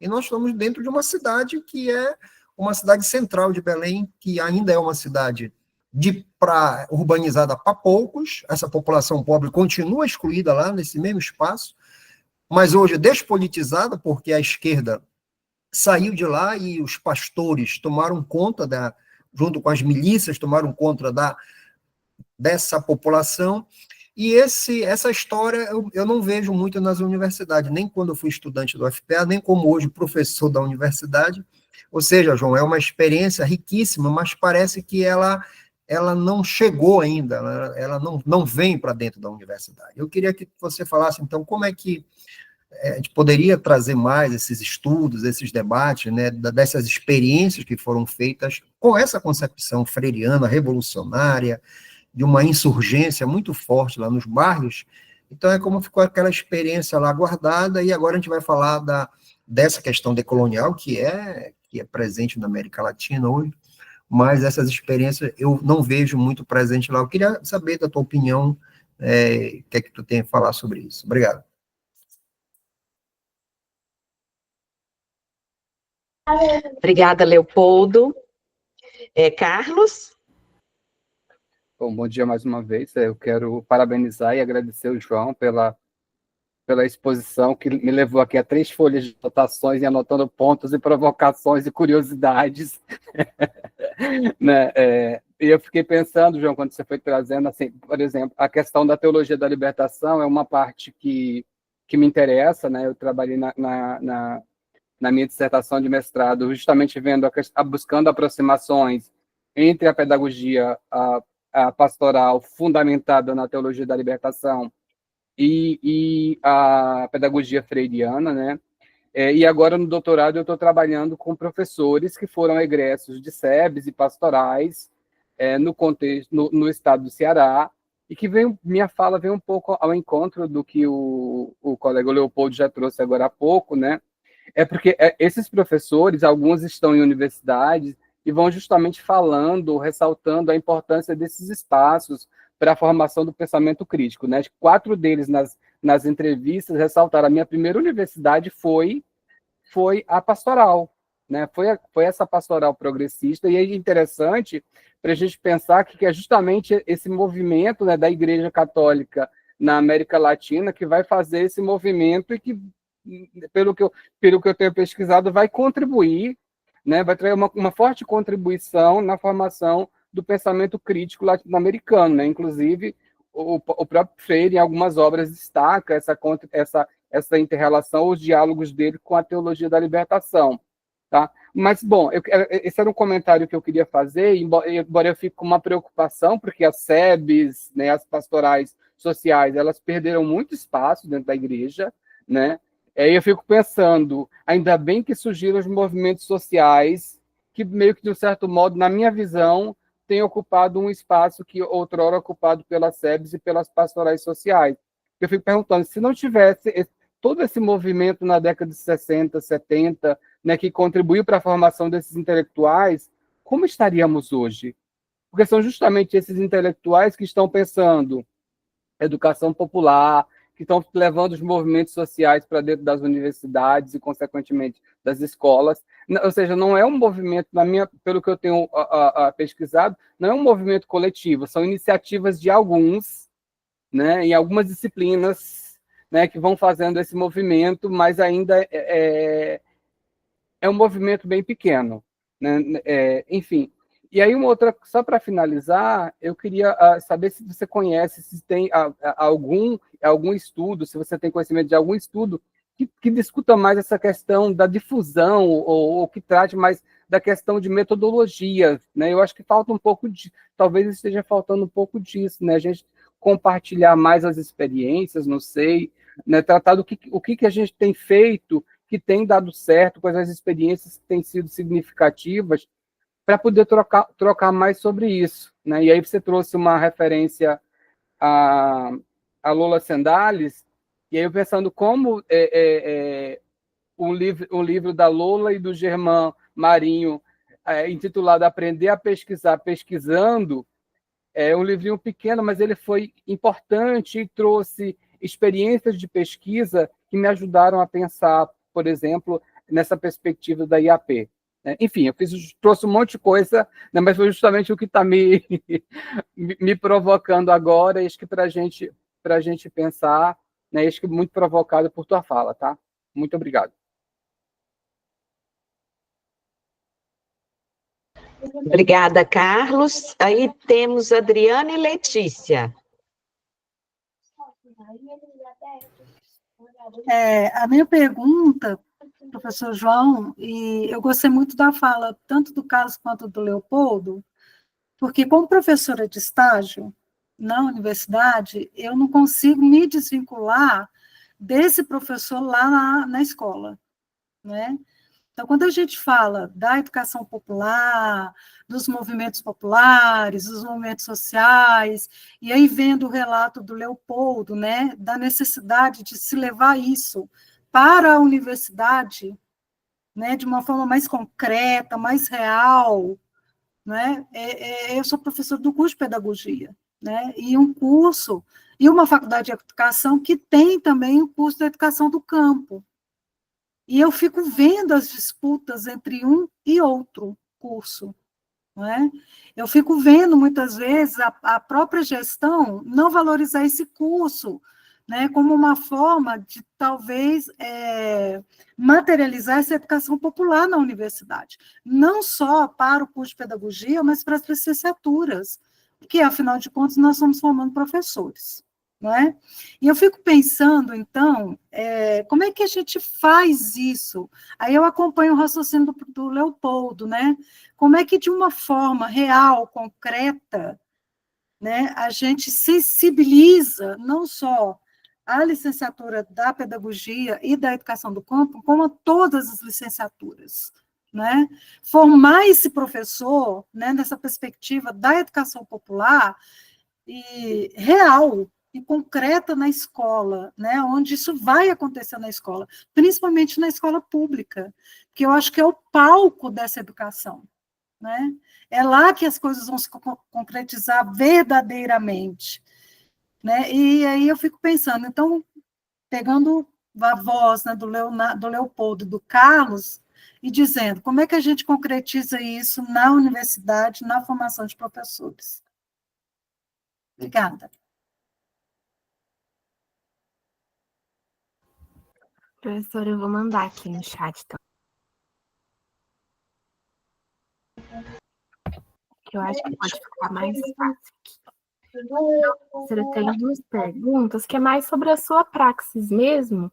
E nós estamos dentro de uma cidade que é uma cidade central de Belém, que ainda é uma cidade urbanizada para poucos, essa população pobre continua excluída lá nesse mesmo espaço, mas hoje despolitizada, porque a esquerda saiu de lá e os pastores tomaram conta, junto com as milícias, tomaram conta dessa população, e essa história eu não vejo muito nas universidades, nem quando eu fui estudante do UFPA, nem como hoje professor da universidade. Ou seja, João, é uma experiência riquíssima, mas parece que ela não chegou ainda, ela não vem para dentro da universidade. Eu queria que você falasse, então, como é que a gente poderia trazer mais esses estudos, esses debates, né, dessas experiências que foram feitas com essa concepção freiriana, revolucionária, de uma insurgência muito forte lá nos bairros. Então, é como ficou aquela experiência lá guardada, e agora a gente vai falar dessa questão decolonial, que é presente na América Latina hoje, mas essas experiências eu não vejo muito presente lá. Eu queria saber da tua opinião, o que é que tu tem a falar sobre isso. Obrigado. Obrigada, Leopoldo. Carlos? Bom dia mais uma vez. Eu quero parabenizar e agradecer o João pela exposição, que me levou aqui a 3 folhas de anotações e anotando pontos e provocações e curiosidades. Né? E eu fiquei pensando, João, quando você foi trazendo, assim, por exemplo, a questão da teologia da libertação é uma parte que que me interessa, né? Eu trabalhei na minha dissertação de mestrado, justamente buscando aproximações entre a pedagogia a pastoral fundamentada na teologia da libertação e a pedagogia freiriana, né? E agora, no doutorado, eu estou trabalhando com professores que foram egressos de SEBs e pastorais no contexto, no estado do Ceará, e que minha fala vem um pouco ao encontro do que o colega Leopoldo já trouxe agora há pouco, né? Porque esses professores, alguns estão em universidades e vão justamente falando, ressaltando a importância desses espaços para a formação do pensamento crítico, né? 4 deles nas entrevistas ressaltaram: a minha primeira universidade foi a pastoral, né? Foi essa pastoral progressista, e é interessante para a gente pensar que é justamente esse movimento, né, da Igreja Católica na América Latina que vai fazer esse movimento e que, pelo que eu tenho pesquisado, vai contribuir, né, vai trazer uma forte contribuição na formação do pensamento crítico latino-americano, né? Inclusive, o próprio Freire, em algumas obras, destaca essa inter-relação, os diálogos dele com a teologia da libertação. Tá? Mas, bom, esse era um comentário que eu queria fazer, embora eu fique com uma preocupação, porque as SEBs, né, as pastorais sociais, elas perderam muito espaço dentro da igreja, né? Eu fico pensando, ainda bem que surgiram os movimentos sociais, que meio que, de um certo modo, na minha visão, têm ocupado um espaço que outrora ocupado pelas SEBs e pelas pastorais sociais. Eu fico perguntando, se não tivesse todo esse movimento na década de 60, 70, né, que contribuiu para a formação desses intelectuais, como estaríamos hoje? Porque são justamente esses intelectuais que estão pensando educação popular, que estão levando os movimentos sociais para dentro das universidades e, consequentemente, das escolas. Ou seja, não é um movimento, pelo que eu tenho pesquisado, não é um movimento coletivo, são iniciativas de alguns, né, em algumas disciplinas, né, que vão fazendo esse movimento, mas ainda é um movimento bem pequeno, né? Enfim. E aí, uma outra, só para finalizar, eu queria saber se você conhece, se tem algum estudo, se você tem conhecimento de algum estudo que discuta mais essa questão da difusão, ou que trate mais da questão de metodologia, né? Eu acho que falta um pouco talvez esteja faltando um pouco disso, né? A gente compartilhar mais as experiências, não sei, né? Tratar o que a gente tem feito, que tem dado certo, quais as experiências que têm sido significativas, para poder trocar mais sobre isso, né? E aí você trouxe uma referência a Lola Sendales, e aí eu pensando como um livro da Lola e do Germán Marinho, intitulado Aprender a Pesquisar Pesquisando, é um livrinho pequeno, mas ele foi importante e trouxe experiências de pesquisa que me ajudaram a pensar, por exemplo, nessa perspectiva da IAP. Enfim, eu trouxe um monte de coisa, né, mas foi justamente o que está me provocando agora, e acho que para a gente pensar, né, acho que muito provocado por tua fala, tá? Muito obrigado. Obrigada, Carlos. Aí temos Adriana e Letícia. A minha pergunta, professor João, e eu gostei muito da fala, tanto do Carlos quanto do Leopoldo, porque como professora de estágio na universidade, eu não consigo me desvincular desse professor lá na escola, né? Então, quando a gente fala da educação popular, dos movimentos populares, dos movimentos sociais, e aí vendo o relato do Leopoldo, né, da necessidade de se levar isso para a universidade, né, de uma forma mais concreta, mais real, né? Eu sou professora do curso de pedagogia, né, e um curso, e uma faculdade de educação que tem também o curso de educação do campo. E eu fico vendo as disputas entre um e outro curso, não é? Eu fico vendo, muitas vezes, a própria gestão não valorizar esse curso, né, como uma forma de, talvez, materializar essa educação popular na universidade. Não só para o curso de pedagogia, mas para as licenciaturas, porque, afinal de contas, nós estamos formando professores, não é? E eu fico pensando, então, como é que a gente faz isso? Aí eu acompanho o raciocínio do Leopoldo, né? Como é que, de uma forma real, concreta, né, a gente sensibiliza não só a licenciatura da pedagogia e da educação do campo, como a todas as licenciaturas, né? Formar esse professor, né, nessa perspectiva da educação popular e real e concreta na escola, né, onde isso vai acontecer na escola, principalmente na escola pública, que eu acho que é o palco dessa educação, né? É lá que as coisas vão se concretizar verdadeiramente, né? E aí eu fico pensando, então, pegando a voz, né, do Leopoldo e do Carlos, e dizendo como é que a gente concretiza isso na universidade, na formação de professores. Obrigada. Professora, eu vou mandar aqui no chat, então. Que eu acho que pode ficar mais fácil aqui. Professora, tem duas perguntas, que é mais sobre a sua praxis mesmo.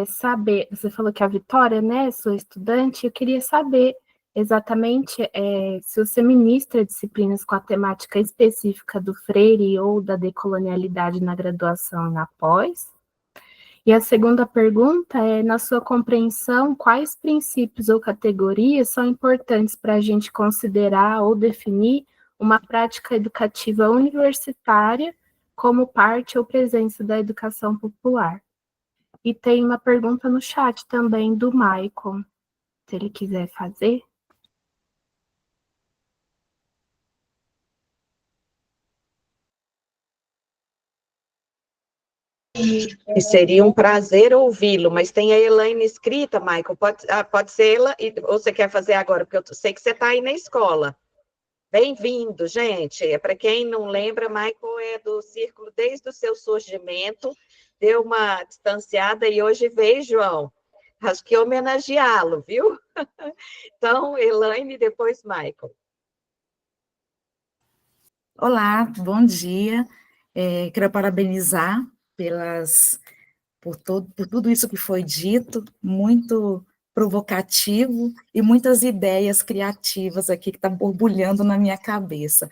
Saber, você falou que a Vitória, né, sua estudante, eu queria saber exatamente se você ministra disciplinas com a temática específica do Freire ou da decolonialidade na graduação e na pós. E a segunda pergunta é, na sua compreensão, quais princípios ou categorias são importantes para a gente considerar ou definir uma prática educativa universitária como parte ou presença da educação popular? E tem uma pergunta no chat também do Maicon, se ele quiser fazer. E seria um prazer ouvi-lo, mas tem a Elaine escrita, Michael, pode ser ela, ou você quer fazer agora, porque eu sei que você está aí na escola. Bem-vindo, gente. Para quem não lembra, Michael é do Círculo desde o seu surgimento, deu uma distanciada e hoje veio, João. Acho que homenageá-lo, viu? Então, Elaine, depois Michael. Olá, bom dia. Quero parabenizar por tudo isso que foi dito, muito provocativo e muitas ideias criativas aqui que estão borbulhando na minha cabeça.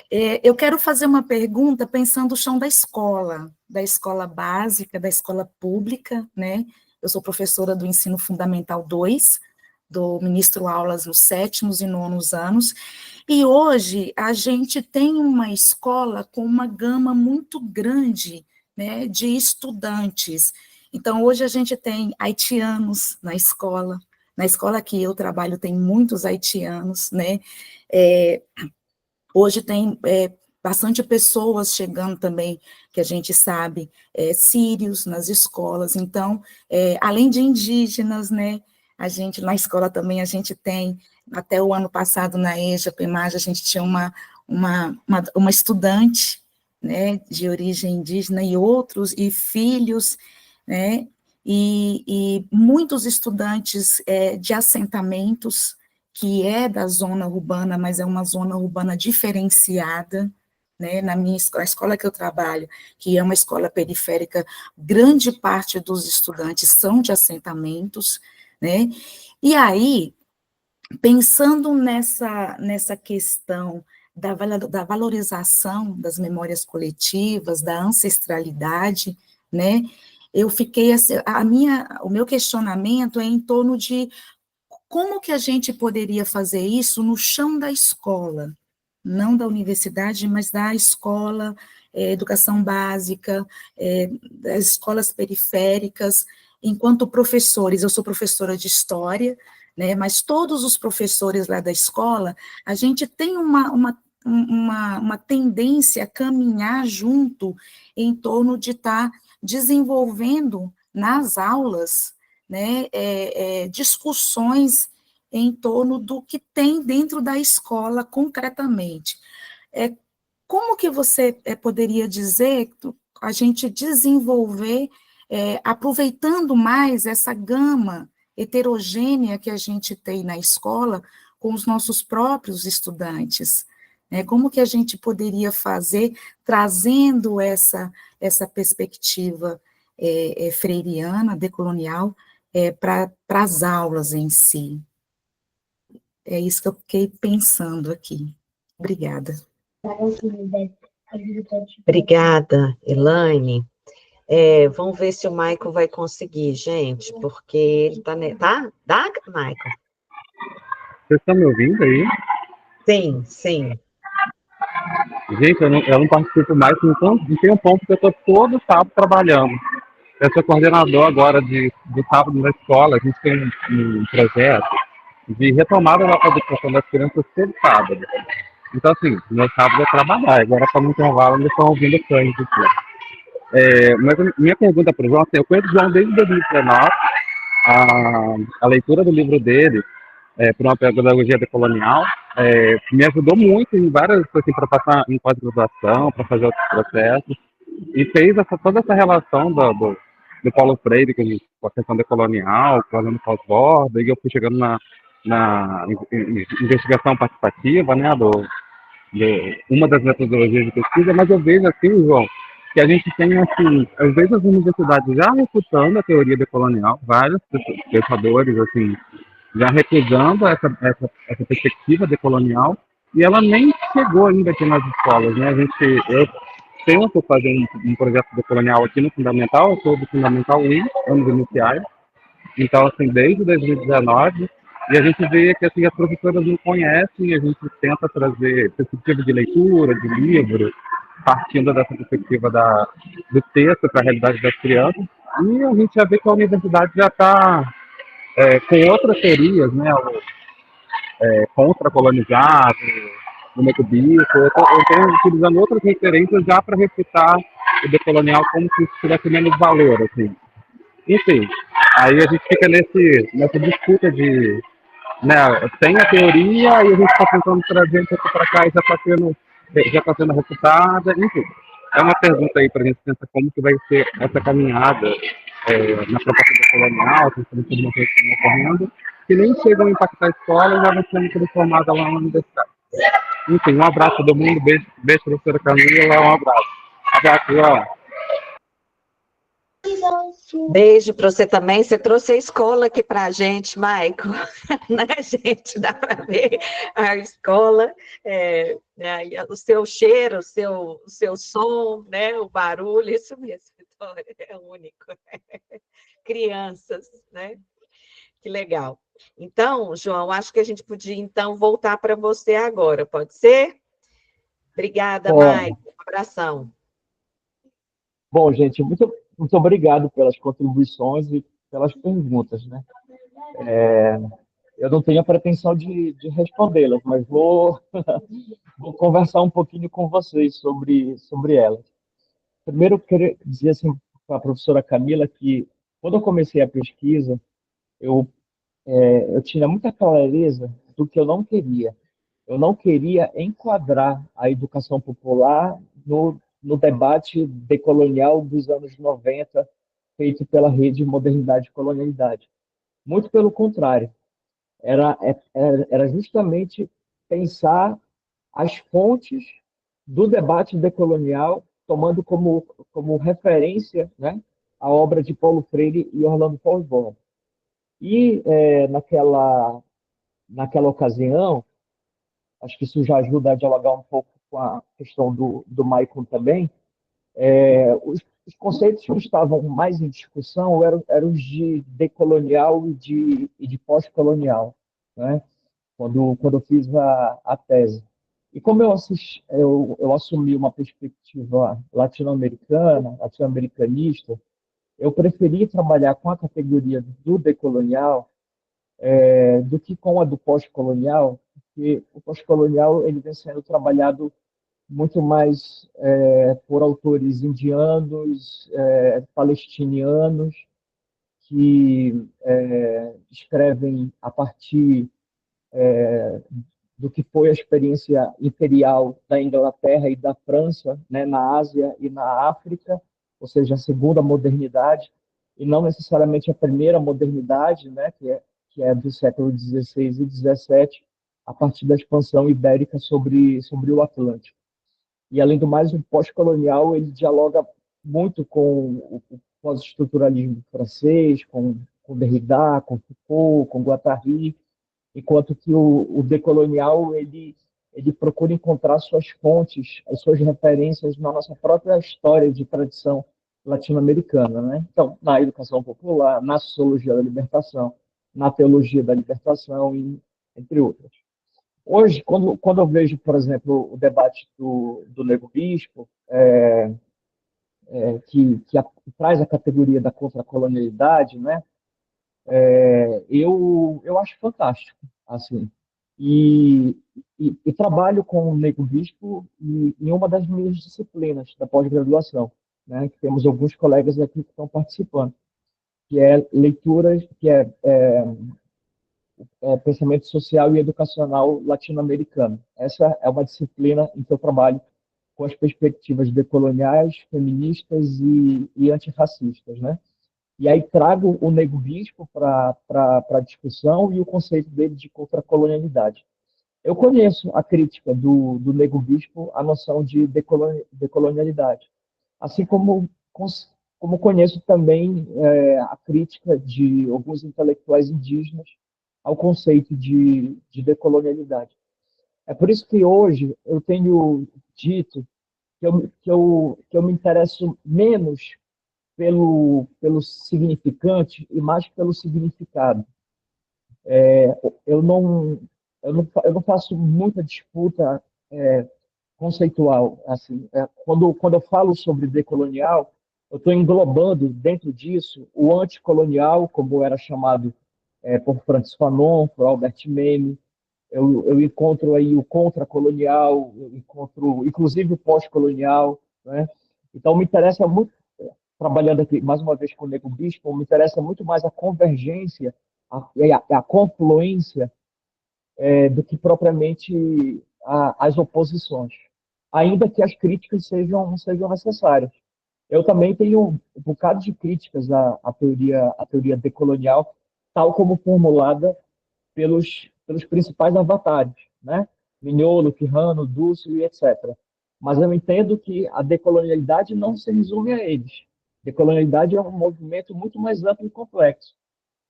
Eu quero fazer uma pergunta pensando no chão da escola básica, da escola pública, né? Eu sou professora do Ensino Fundamental 2, ministro aulas nos 7º e 9º anos, e hoje a gente tem uma escola com uma gama muito grande, né, de estudantes. Então, hoje a gente tem haitianos na escola que eu trabalho tem muitos haitianos, né, hoje tem bastante pessoas chegando também, que a gente sabe, sírios nas escolas, então, além de indígenas, né, na escola também a gente tem, até o ano passado na EJA, PEMAJ, a gente tinha uma estudante, né, de origem indígena e filhos, né, e muitos estudantes de assentamentos, que é da zona urbana, mas é uma zona urbana diferenciada, né, na minha escola, a escola que eu trabalho, que é uma escola periférica, grande parte dos estudantes são de assentamentos, né, e aí, pensando nessa questão da valorização das memórias coletivas, da ancestralidade, né, eu fiquei, assim, o meu questionamento é em torno de como que a gente poderia fazer isso no chão da escola, não da universidade, mas da escola, educação básica, das escolas periféricas, enquanto professores, eu sou professora de história, né, mas todos os professores lá da escola, a gente tem uma tendência a caminhar junto em torno de estar desenvolvendo nas aulas, né, discussões em torno do que tem dentro da escola concretamente. Como que você poderia dizer a gente desenvolver, aproveitando mais essa gama heterogênea que a gente tem na escola com os nossos próprios estudantes, né? Como que a gente poderia fazer, trazendo essa perspectiva freiriana, decolonial, para as aulas em si. É isso que eu fiquei pensando aqui. Obrigada. Obrigada, Elaine. Vamos ver se o Michael vai conseguir, gente, porque ele está... Tá? Dá, Michael? Vocês estão me ouvindo aí? Sim, sim. Gente, eu não participo mais, então tem um ponto que eu estou todo sábado trabalhando. Eu sou coordenador agora do sábado na escola. A gente tem um projeto de retomada da alfabetização das crianças todo sábado. Então, assim, meu sábado é trabalhar. Agora, para no intervalo, eles estão ouvindo cães aqui. Mas a minha pergunta para o João, assim, eu conheço o João desde 2019. A leitura do livro dele, por uma pedagogia decolonial, me ajudou muito em várias coisas, assim, para passar em pós-graduação, para fazer outros processos. E fez toda essa relação do Paulo Freire com a questão decolonial, fazendo pós-borda, e eu fui chegando na investigação participativa, né, uma das metodologias de pesquisa, mas eu vejo assim, João, que a gente tem, assim, às vezes as universidades já refutando a teoria decolonial, vários pensadores, assim, já recusando essa perspectiva decolonial, e ela nem chegou ainda aqui nas escolas, né? Eu tento fazer um projeto decolonial aqui no Fundamental, eu sou do Fundamental 1, anos iniciais, então, assim, desde 2019, e a gente vê que, assim, as professoras não conhecem, a gente tenta trazer perspectiva de leitura, de livro, partindo dessa perspectiva do texto para a realidade das crianças, e a gente já vê que a universidade já está com outras teorias, né, contra-colonizado, no Mecubico, eu estou utilizando outras referências já para refutar o decolonial como se tivesse menos valor, assim. Enfim, aí a gente fica nessa disputa de, né, tem a teoria e a gente está tentando trazer um pouco para cá e já está sendo refutada, enfim. É uma pergunta aí para a gente pensar como que vai ser essa caminhada na proposta decolonial, principalmente algumas coisas que estão ocorrendo, que nem chegam a impactar a escola e já vão sendo transformadas lá na universidade. Enfim, um abraço a todo mundo, beijo professora Camila, um abraço. Abraço, João. Beijo para você também. Você trouxe a escola aqui para a gente, Michael. Né, gente? Dá para ver a escola, né, o seu cheiro, o seu som, né, o barulho, isso mesmo, Vitória, é único. Crianças, né? Que legal. Então, João, acho que a gente podia, então, voltar para você agora, pode ser? Obrigada, Michael. Um abração. Bom, gente, muito obrigado pelas contribuições e pelas perguntas, né? Eu não tenho a pretensão de respondê-las, mas vou conversar um pouquinho com vocês sobre elas. Primeiro, eu queria dizer assim para a professora Camila que, quando eu comecei a pesquisa, eu tinha muita clareza do que eu não queria. Eu não queria enquadrar a educação popular no debate decolonial dos anos 90, feito pela rede Modernidade e Colonialidade. Muito pelo contrário. Era justamente pensar as fontes do debate decolonial, tomando como referência, né, a obra de Paulo Freire e Orlando Fosbury. E naquela ocasião, acho que isso já ajuda a dialogar um pouco com a questão do Maicon também, os conceitos que estavam mais em discussão eram os de decolonial e de pós-colonial, né? Quando eu fiz a tese. E como eu assumi uma perspectiva latino-americanista, eu preferi trabalhar com a categoria do decolonial do que com a do pós-colonial, porque o pós-colonial ele vem sendo trabalhado muito mais por autores indianos, palestinianos, que escrevem a partir do que foi a experiência imperial da Inglaterra e da França, né, na Ásia e na África, ou seja, a segunda modernidade, e não necessariamente a primeira modernidade, né, que é do século XVI e XVII, a partir da expansão ibérica sobre o Atlântico. E, além do mais, o pós-colonial ele dialoga muito com o pós-estruturalismo francês, com Derrida, com Foucault, com Guattari, enquanto que o decolonial ele procura encontrar suas fontes, as suas referências na nossa própria história de tradição latino-americana, né? Então, na educação popular, na sociologia da libertação, na teologia da libertação, entre outras. Hoje, quando eu vejo, por exemplo, o debate do Nego Bispo, que traz a categoria da contracolonialidade, né? Eu acho fantástico, assim. E trabalho com o Nego Bispo em uma das minhas disciplinas da pós-graduação, né? Que temos alguns colegas aqui que estão participando, que é leituras, pensamento social e educacional latino-americano. Essa é uma disciplina em que eu trabalho com as perspectivas decoloniais, feministas e antirracistas, né? E aí trago o Nego Bispo para a discussão e o conceito dele de contracolonialidade. Eu conheço a crítica do Nego Bispo à noção de decolonialidade, assim como conheço também a crítica de alguns intelectuais indígenas ao conceito de decolonialidade. É por isso que hoje eu tenho dito que eu me interesso menos pelo significante e mais pelo significado. Eu não faço muita disputa conceitual. Assim, quando eu falo sobre decolonial, eu estou englobando dentro disso o anticolonial, como era chamado por Francis Fanon, por Albert Memmi. Eu encontro aí o contracolonial, eu encontro inclusive o pós-colonial, né? Então me interessa muito, trabalhando aqui mais uma vez com o Nego Bispo, me interessa muito mais a convergência, a confluência do que propriamente as oposições, ainda que as críticas sejam necessárias. Eu também tenho um bocado de críticas à teoria decolonial, tal como formulada pelos principais avatares, né? Mignolo, Quijano, Dussel e etc. Mas eu entendo que a decolonialidade não se resume a eles. Decolonialidade é um movimento muito mais amplo e complexo.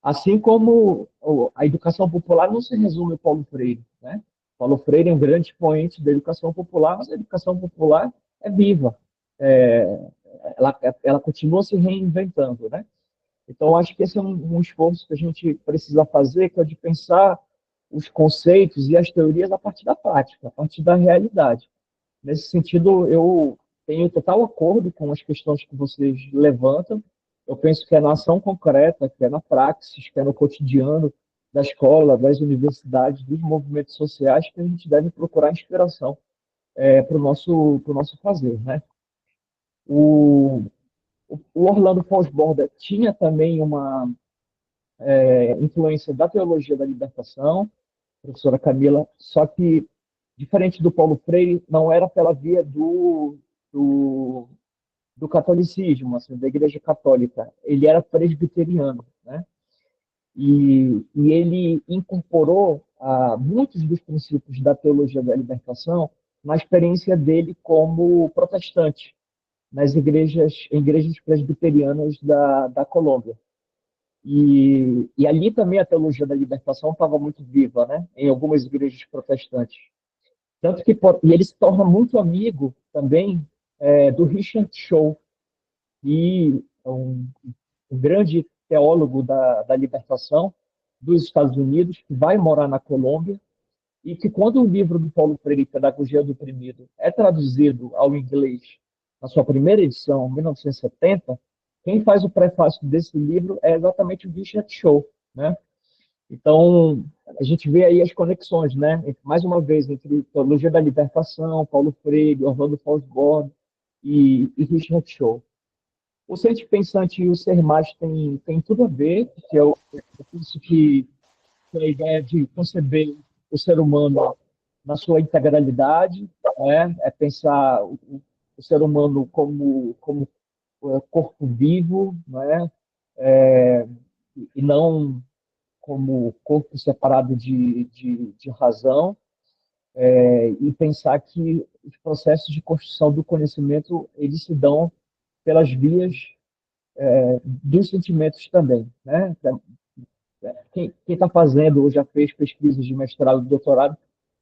Assim como a educação popular não se resume ao Paulo Freire, né? Paulo Freire é um grande expoente da educação popular, mas a educação popular é viva. Ela continua se reinventando, né? Então, acho que esse é um esforço que a gente precisa fazer, que é de pensar os conceitos e as teorias a partir da prática, a partir da realidade. Nesse sentido, eu tenho total acordo com as questões que vocês levantam. Eu penso que é na ação concreta, que é na praxis, que é no cotidiano da escola, das universidades, dos movimentos sociais, que a gente deve procurar inspiração para o nosso fazer, né? O Orlando Fonsborda tinha também uma influência da teologia da libertação, professora Camila, só que, diferente do Paulo Freire, não era pela via do catolicismo, assim, da Igreja Católica. Ele era presbiteriano, né? E ele incorporou muitos dos princípios da teologia da libertação na experiência dele como protestante, nas igrejas presbiterianas da Colômbia. E ali também a teologia da libertação estava muito viva, né? Em algumas igrejas protestantes. Tanto que e ele se torna muito amigo também do Richard Shaw, que é um grande teólogo da libertação dos Estados Unidos, que vai morar na Colômbia, e que quando o livro do Paulo Freire, Pedagogia do Oprimido, é traduzido ao inglês na sua primeira edição, em 1970, quem faz o prefácio desse livro é exatamente o Richard Shaw, né? Então, a gente vê aí as conexões, né? Mais uma vez, entre Teologia da Libertação, Paulo Freire, Orlando Fonsborda e Richard Shaw. O Sente Pensante e o Ser Mais tem tudo a ver, porque eu penso que a ideia de conceber o ser humano na sua integralidade, né? É pensar o ser humano como corpo vivo, né? E não como corpo separado de razão, e pensar que os processos de construção do conhecimento, eles se dão pelas vias dos sentimentos também, né? Quem está fazendo ou já fez pesquisas de mestrado e doutorado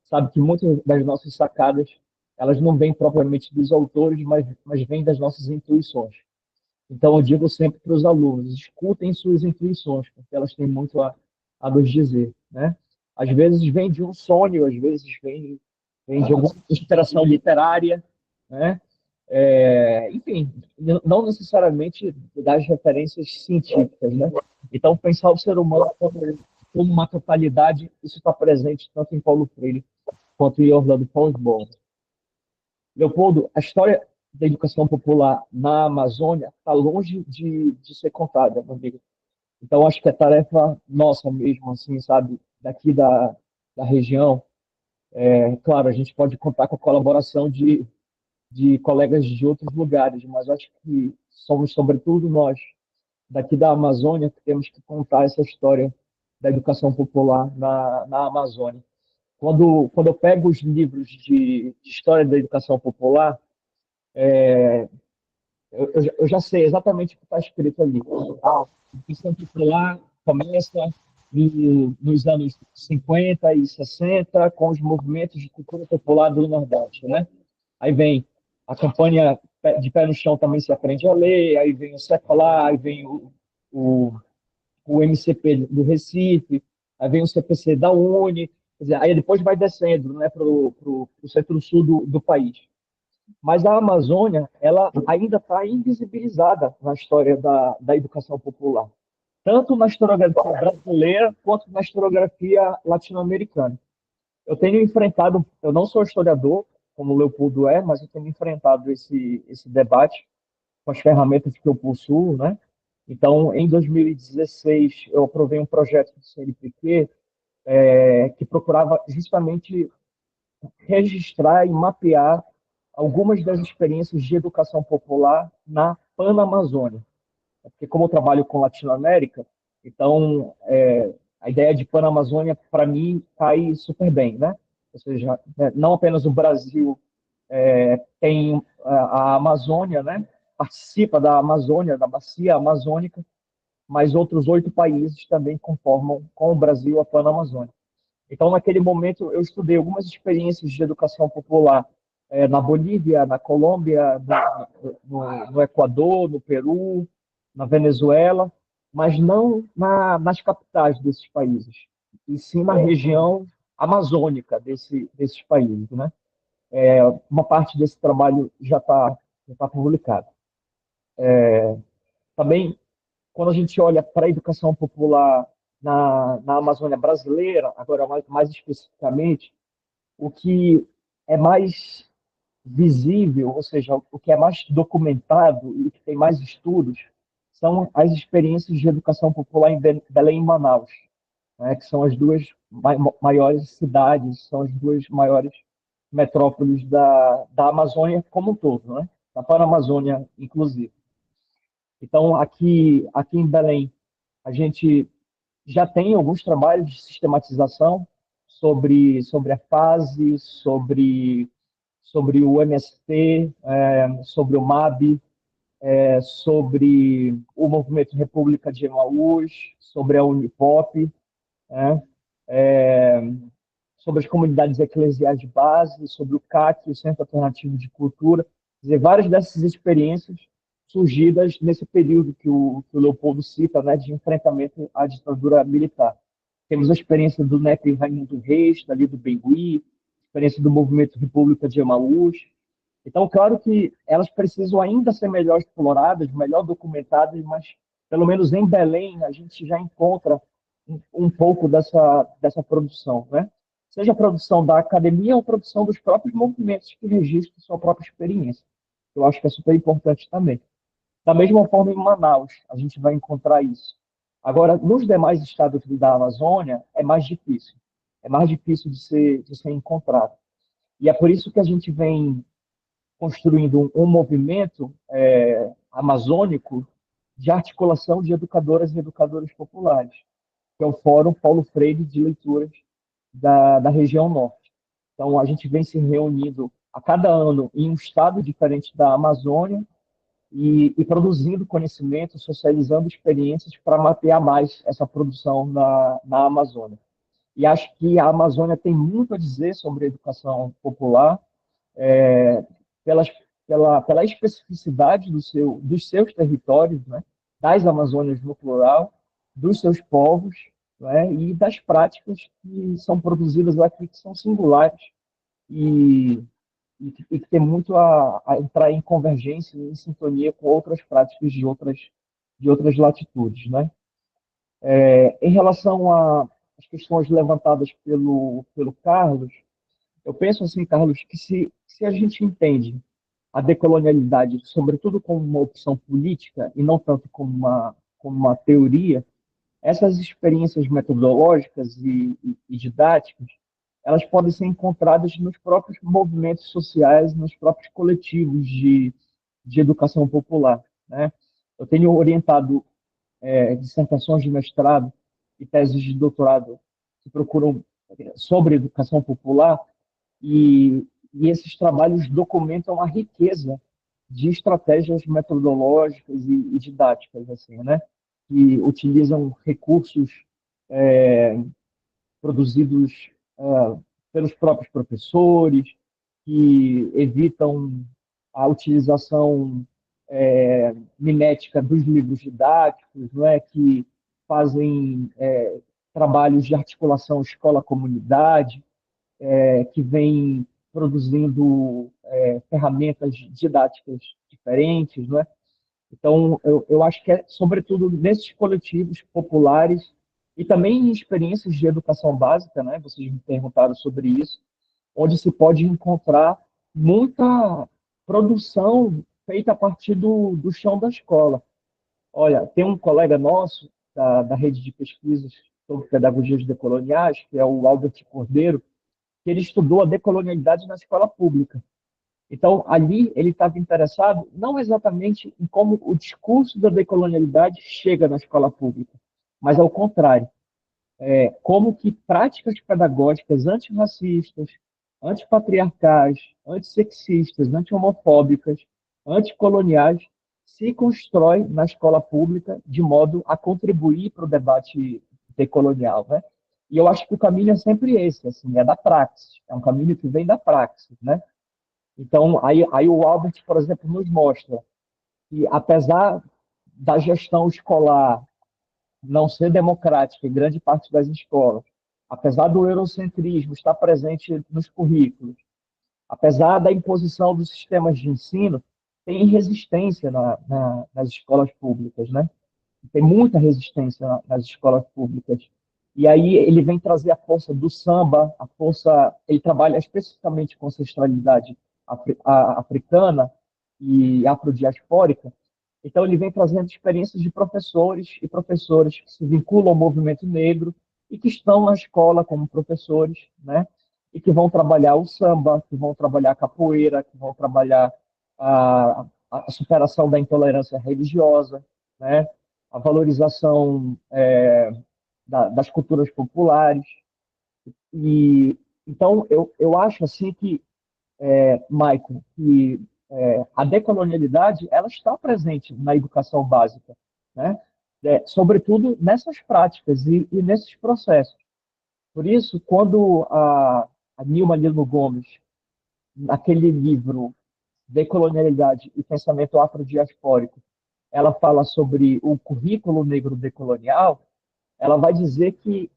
sabe que muitas das nossas sacadas, elas não vêm propriamente dos autores, mas vêm das nossas intuições. Então, eu digo sempre para os alunos, escutem suas intuições, porque elas têm muito a nos dizer, né? Às vezes vem de um sonho, às vezes vem de alguma inspiração literária, né? Enfim, não necessariamente das referências científicas, né? Então, pensar o ser humano como uma totalidade, isso está presente tanto em Paulo Freire quanto em Orlando Fowles. Leopoldo, a história da educação popular na Amazônia está longe de ser contada, meu amigo. Então, acho que é tarefa nossa mesmo, assim, sabe, daqui da região. Claro, a gente pode contar com a colaboração de colegas de outros lugares, mas acho que somos, sobretudo, nós, daqui da Amazônia, que temos que contar essa história da educação popular na Amazônia. Quando eu pego os livros de história da educação popular, eu já sei exatamente o que está escrito ali. A educação popular começa nos anos 50 e 60 com os movimentos de cultura popular do Nordeste, né? Aí vem a campanha de pé no chão também se aprende a ler, aí vem o secular, aí vem o, o MCP do Recife, aí vem o CPC da Uni, quer dizer, aí depois vai descendo, né, para o centro-sul do país. Mas a Amazônia, ela ainda está invisibilizada na história da educação popular, tanto na historiografia brasileira quanto na historiografia latino-americana. Eu tenho enfrentado, eu não sou historiador, como o Leopoldo é, mas eu tenho enfrentado esse debate com as ferramentas que eu possuo, né? Então, em 2016, eu aprovei um projeto do CNPq que procurava justamente registrar e mapear algumas das experiências de educação popular na Panamazônia. Porque como eu trabalho com Latinoamérica, então a ideia de Panamazônia, para mim, cai super bem, né? Ou seja, não apenas o Brasil tem a Amazônia, né? Participa da Amazônia, da bacia amazônica, mas outros 8 países também conformam com o Brasil a Panamazônia. Então, naquele momento, eu estudei algumas experiências de educação popular na Bolívia, na Colômbia, no Equador, no Peru, na Venezuela, mas não nas capitais desses países, e sim na região amazônica desses países, né? Uma parte desse trabalho já tá publicado. Também, quando a gente olha para a educação popular na Amazônia brasileira, agora mais especificamente, o que é mais visível, ou seja, o que é mais documentado e o que tem mais estudos, são as experiências de educação popular em Belém e Manaus, né, que são as duas maiores cidades, são as duas maiores metrópoles da Amazônia como um todo, né, da Panamazônia, inclusive. Então, aqui em Belém, a gente já tem alguns trabalhos de sistematização sobre a fase, sobre o MST, sobre o MAB, sobre o Movimento República de Emaús, sobre a Unipop, né? Sobre as comunidades eclesiais de base, sobre o CAC, o Centro Alternativo de Cultura. Quer dizer, várias dessas experiências surgidas nesse período que o Leopoldo cita, né, de enfrentamento à ditadura militar. Temos a experiência do NEP Raimundo Reis, dali do Bengui, experiência do Movimento República de Emaús. Então, claro que elas precisam ainda ser melhor exploradas, melhor documentadas, mas, pelo menos em Belém, a gente já encontra um pouco dessa produção, né? Seja a produção da academia ou a produção dos próprios movimentos que registram sua própria experiência. Eu acho que é super importante também. Da mesma forma, em Manaus, a gente vai encontrar isso. Agora, nos demais estados da Amazônia, é mais difícil. É mais difícil de ser encontrado. E é por isso que a gente vem construindo um movimento amazônico de articulação de educadoras e educadores populares. que é o Fórum Paulo Freire de Leituras da região norte. Então, a gente vem se reunindo a cada ano em um estado diferente da Amazônia e produzindo conhecimento, socializando experiências para mapear mais essa produção na Amazônia. E acho que a Amazônia tem muito a dizer sobre a educação popular, é, pelas, pela especificidade dos seus territórios, né, das Amazônias no plural, dos seus povos, né, e das práticas que são produzidas aqui, que são singulares e, e que tem muito a entrar em convergência, em sintonia com outras práticas de outras latitudes. Né? Em relação às questões levantadas pelo Carlos, eu penso assim, Carlos, que se a gente entende a decolonialidade, sobretudo como uma opção política e não tanto como uma teoria, essas experiências metodológicas e didáticas, elas podem ser encontradas nos próprios movimentos sociais, nos próprios coletivos de educação popular. Né? Eu tenho orientado dissertações de mestrado e teses de doutorado que procuram sobre educação popular, e esses trabalhos documentam a riqueza de estratégias metodológicas e didáticas, assim, né? Que utilizam recursos produzidos pelos próprios professores, que evitam a utilização mimética dos livros didáticos, não é? Que fazem trabalhos de articulação escola-comunidade, que vem produzindo ferramentas didáticas diferentes, não é? Então, eu acho que é, sobretudo, nesses coletivos populares e também em experiências de educação básica, né? Vocês me perguntaram sobre isso, onde se pode encontrar muita produção feita a partir do chão da escola. Olha, tem um colega nosso da rede de pesquisas sobre pedagogias decoloniais, que é o Albert Cordeiro, que ele estudou a decolonialidade na escola pública. Então, ali, ele estava interessado não exatamente em como o discurso da decolonialidade chega na escola pública, mas ao contrário, como que práticas pedagógicas antirracistas, antipatriarcais, antissexistas, anti-homofóbicas, anticoloniais se constroem na escola pública de modo a contribuir para o debate decolonial, né? E eu acho que o caminho é sempre esse, assim, é da praxis, é um caminho que vem da praxis, né? Então, aí o Albert, por exemplo, nos mostra que, apesar da gestão escolar não ser democrática em grande parte das escolas, apesar do eurocentrismo estar presente nos currículos, apesar da imposição dos sistemas de ensino, tem resistência nas escolas públicas, né? Tem muita resistência nas escolas públicas. E aí ele vem trazer a força do samba, ele trabalha especificamente com ancestralidade africana e afrodiaspórica. Então ele vem trazendo experiências de professores e professoras que se vinculam ao movimento negro e que estão na escola como professores, né? E que vão trabalhar o samba, que vão trabalhar a capoeira, que vão trabalhar a superação da intolerância religiosa, né? A valorização das culturas populares. E então eu acho assim que, Michael, que a decolonialidade ela está presente na educação básica, né? Sobretudo nessas práticas e nesses processos. Por isso, quando a Nilma Lino Gomes, naquele livro Decolonialidade e Pensamento Afrodiaspórico, ela fala sobre o currículo negro decolonial, ela vai dizer que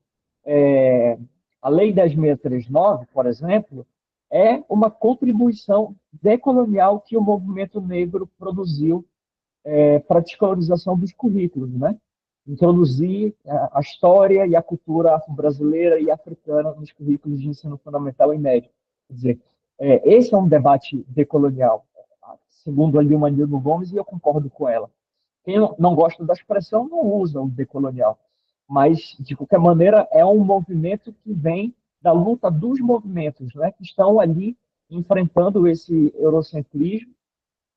a Lei 10.639, por exemplo, é uma contribuição decolonial que o movimento negro produziu para a descolonização dos currículos, né? Introduzir a história e a cultura afro-brasileira e africana nos currículos de ensino fundamental e médio. Quer dizer, esse é um debate decolonial, segundo a Nilma Lino Gomes, e eu concordo com ela. Quem não gosta da expressão não usa o decolonial, mas, de qualquer maneira, é um movimento que vem da luta dos movimentos, né, que estão ali enfrentando esse eurocentrismo,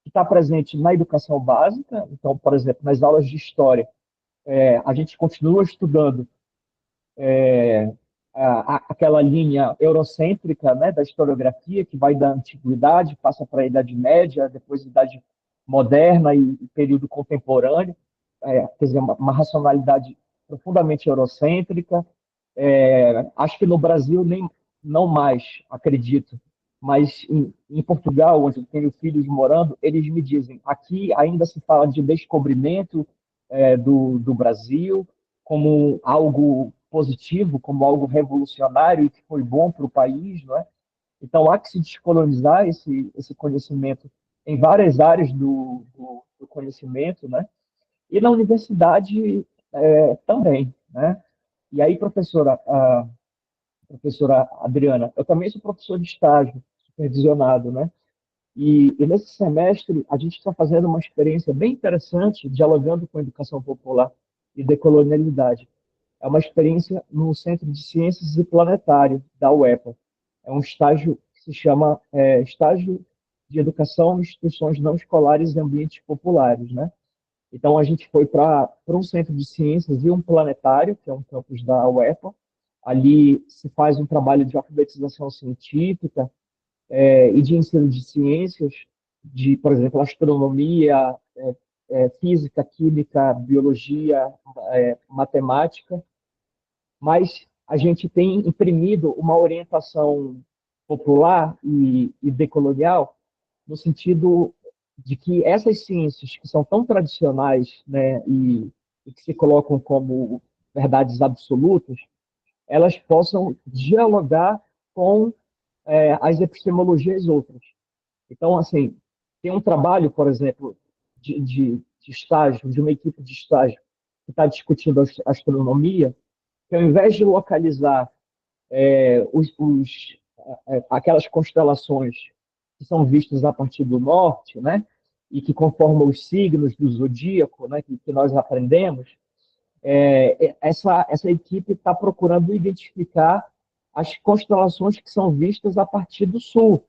que está presente na educação básica. Então, por exemplo, nas aulas de história, a gente continua estudando aquela linha eurocêntrica, né, da historiografia, que vai da antiguidade, passa para a Idade Média, depois Idade Moderna e período contemporâneo, quer dizer, uma racionalidade profundamente eurocêntrica. Acho que no Brasil nem não mais, acredito, mas em Portugal, onde eu tenho filhos morando, eles me dizem, aqui ainda se fala de descobrimento do Brasil como algo positivo, como algo revolucionário e que foi bom para o país, não é? Então, há que se descolonizar esse conhecimento em várias áreas do conhecimento, né? E na universidade também, né? E aí, professora Adriana, eu também sou professor de estágio, supervisionado, né? E nesse semestre, a gente está fazendo uma experiência bem interessante, dialogando com a educação popular e decolonialidade. É uma experiência no Centro de Ciências e Planetário, da UEPA. É um estágio que se chama Estágio de Educação em Instituições Não Escolares e Ambientes Populares, né? Então, a gente foi para um centro de ciências e um planetário, que é um campus da UEPA. Ali se faz um trabalho de alfabetização científica e de ensino de ciências, de, por exemplo, astronomia, física, química, biologia, matemática, mas a gente tem imprimido uma orientação popular e decolonial no sentido de que essas ciências que são tão tradicionais, né, e que se colocam como verdades absolutas, elas possam dialogar com as epistemologias outras. Então, assim, tem um trabalho, por exemplo, de estágio, de uma equipe de estágio que está discutindo astronomia, que ao invés de localizar aquelas constelações que são vistas a partir do norte, né, e que conformam os signos do zodíaco, né, que nós aprendemos, essa equipe está procurando identificar as constelações que são vistas a partir do sul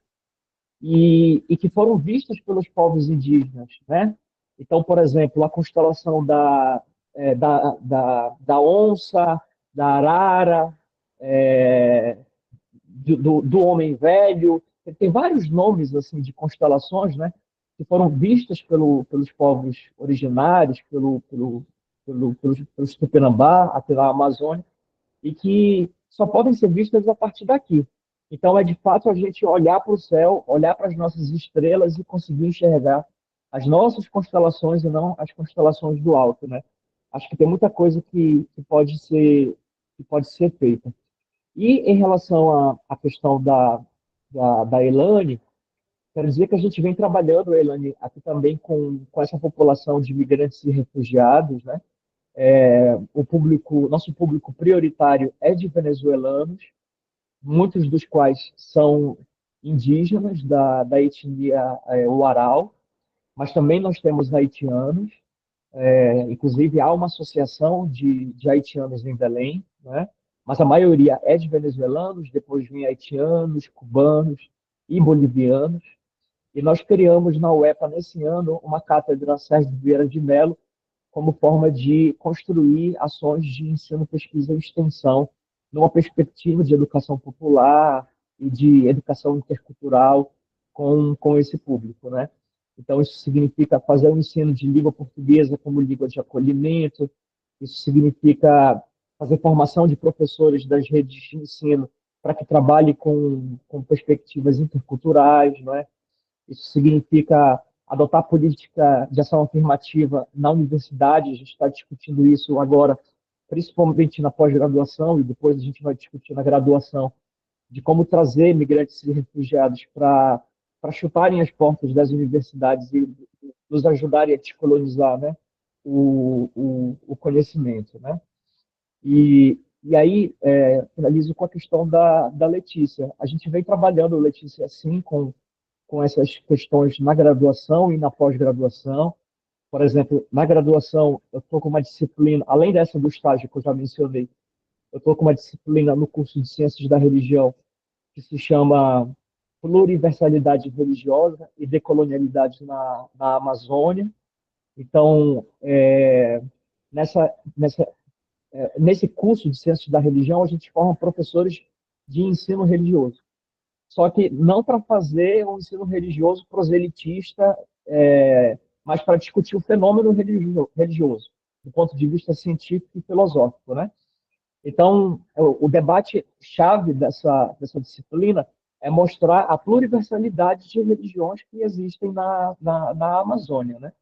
e que foram vistas pelos povos indígenas, né? Então, por exemplo, a constelação da onça, da arara, do homem velho, tem vários nomes assim de constelações, né? Que foram vistas pelos povos originários, pelos Tupinambá, até na Amazônia, e que só podem ser vistas a partir daqui. Então, é de fato a gente olhar para o céu, olhar para as nossas estrelas e conseguir enxergar as nossas constelações e não as constelações do alto, né? Acho que tem muita coisa que pode ser feita. E em relação à questão da Elane, quero dizer que a gente vem trabalhando, Elane, aqui também com essa população de imigrantes e refugiados, né? Nosso público prioritário é de venezuelanos, muitos dos quais são indígenas da etnia Uarau, mas também nós temos haitianos, inclusive há uma associação de haitianos em Belém, né? Mas a maioria é de venezuelanos, depois vem haitianos, cubanos e bolivianos, e nós criamos na UEPA, nesse ano, uma cátedra Sérgio Vieira de Mello, como forma de construir ações de ensino, pesquisa e extensão numa perspectiva de educação popular e de educação intercultural com esse público, né? Então, isso significa fazer o ensino de língua portuguesa como língua de acolhimento, isso significa fazer formação de professores das redes de ensino para que trabalhem com perspectivas interculturais, não é? Isso significa adotar política de ação afirmativa na universidade, a gente está discutindo isso agora, principalmente na pós-graduação, e depois a gente vai discutir na graduação, de como trazer migrantes e refugiados para chutarem as portas das universidades e nos ajudarem a descolonizar, né, o conhecimento. Né? E aí, finalizo com a questão da Letícia. A gente vem trabalhando, Letícia, assim, com essas questões na graduação e na pós-graduação. Por exemplo, na graduação, eu estou com uma disciplina, além dessa do estágio que eu já mencionei, eu estou com uma disciplina no curso de Ciências da Religião que se chama Pluriversalidade Religiosa e Decolonialidade na Amazônia. Então, nessa nesse curso de Ciências da Religião, a gente forma professores de ensino religioso. Só que não para fazer um ensino religioso proselitista, mas para discutir o fenômeno religioso, do ponto de vista científico e filosófico, né? Então, o debate chave dessa disciplina é mostrar a pluriversalidade de religiões que existem na Amazônia, né?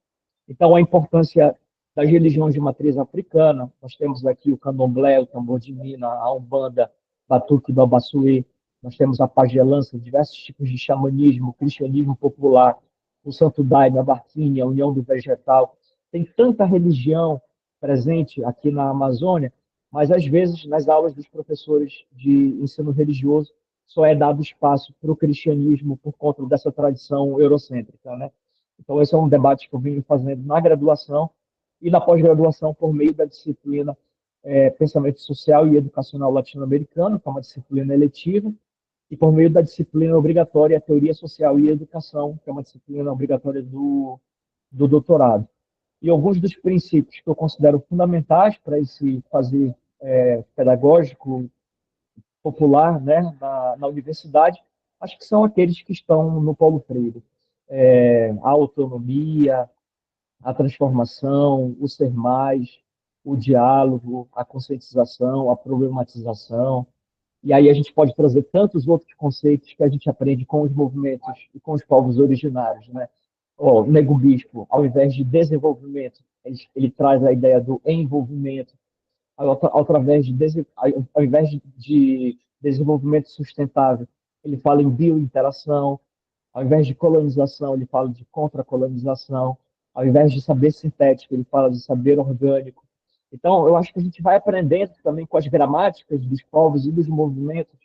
Então, a importância das religiões de matriz africana, nós temos aqui o candomblé, o tambor de mina, a umbanda, batuque do Abassuê, nós temos a pagelança, diversos tipos de xamanismo, o cristianismo popular, o santo daime, a barquinha, a união do vegetal. Tem tanta religião presente aqui na Amazônia, mas às vezes nas aulas dos professores de ensino religioso só é dado espaço para o cristianismo por conta dessa tradição eurocêntrica, né? Então, esse é um debate que eu venho fazendo na graduação e na pós-graduação por meio da disciplina Pensamento Social e Educacional Latino-Americano, que é uma disciplina eletiva, e por meio da disciplina obrigatória Teoria Social e Educação, que é uma disciplina obrigatória do doutorado. E alguns dos princípios que eu considero fundamentais para esse fazer pedagógico popular, né, na universidade, acho que são aqueles que estão no Paulo Freire. A autonomia, a transformação, o ser mais, o diálogo, a conscientização, a problematização. E aí a gente pode trazer tantos outros conceitos que a gente aprende com os movimentos e com os povos originários, né? O Nego Bispo, ao invés de desenvolvimento, ele traz a ideia do envolvimento. Ao invés de desenvolvimento sustentável, ele fala em biointeração. Ao invés de colonização, ele fala de contracolonização. Ao invés de saber sintético, ele fala de saber orgânico. Então, eu acho que a gente vai aprendendo também com as gramáticas dos povos e dos movimentos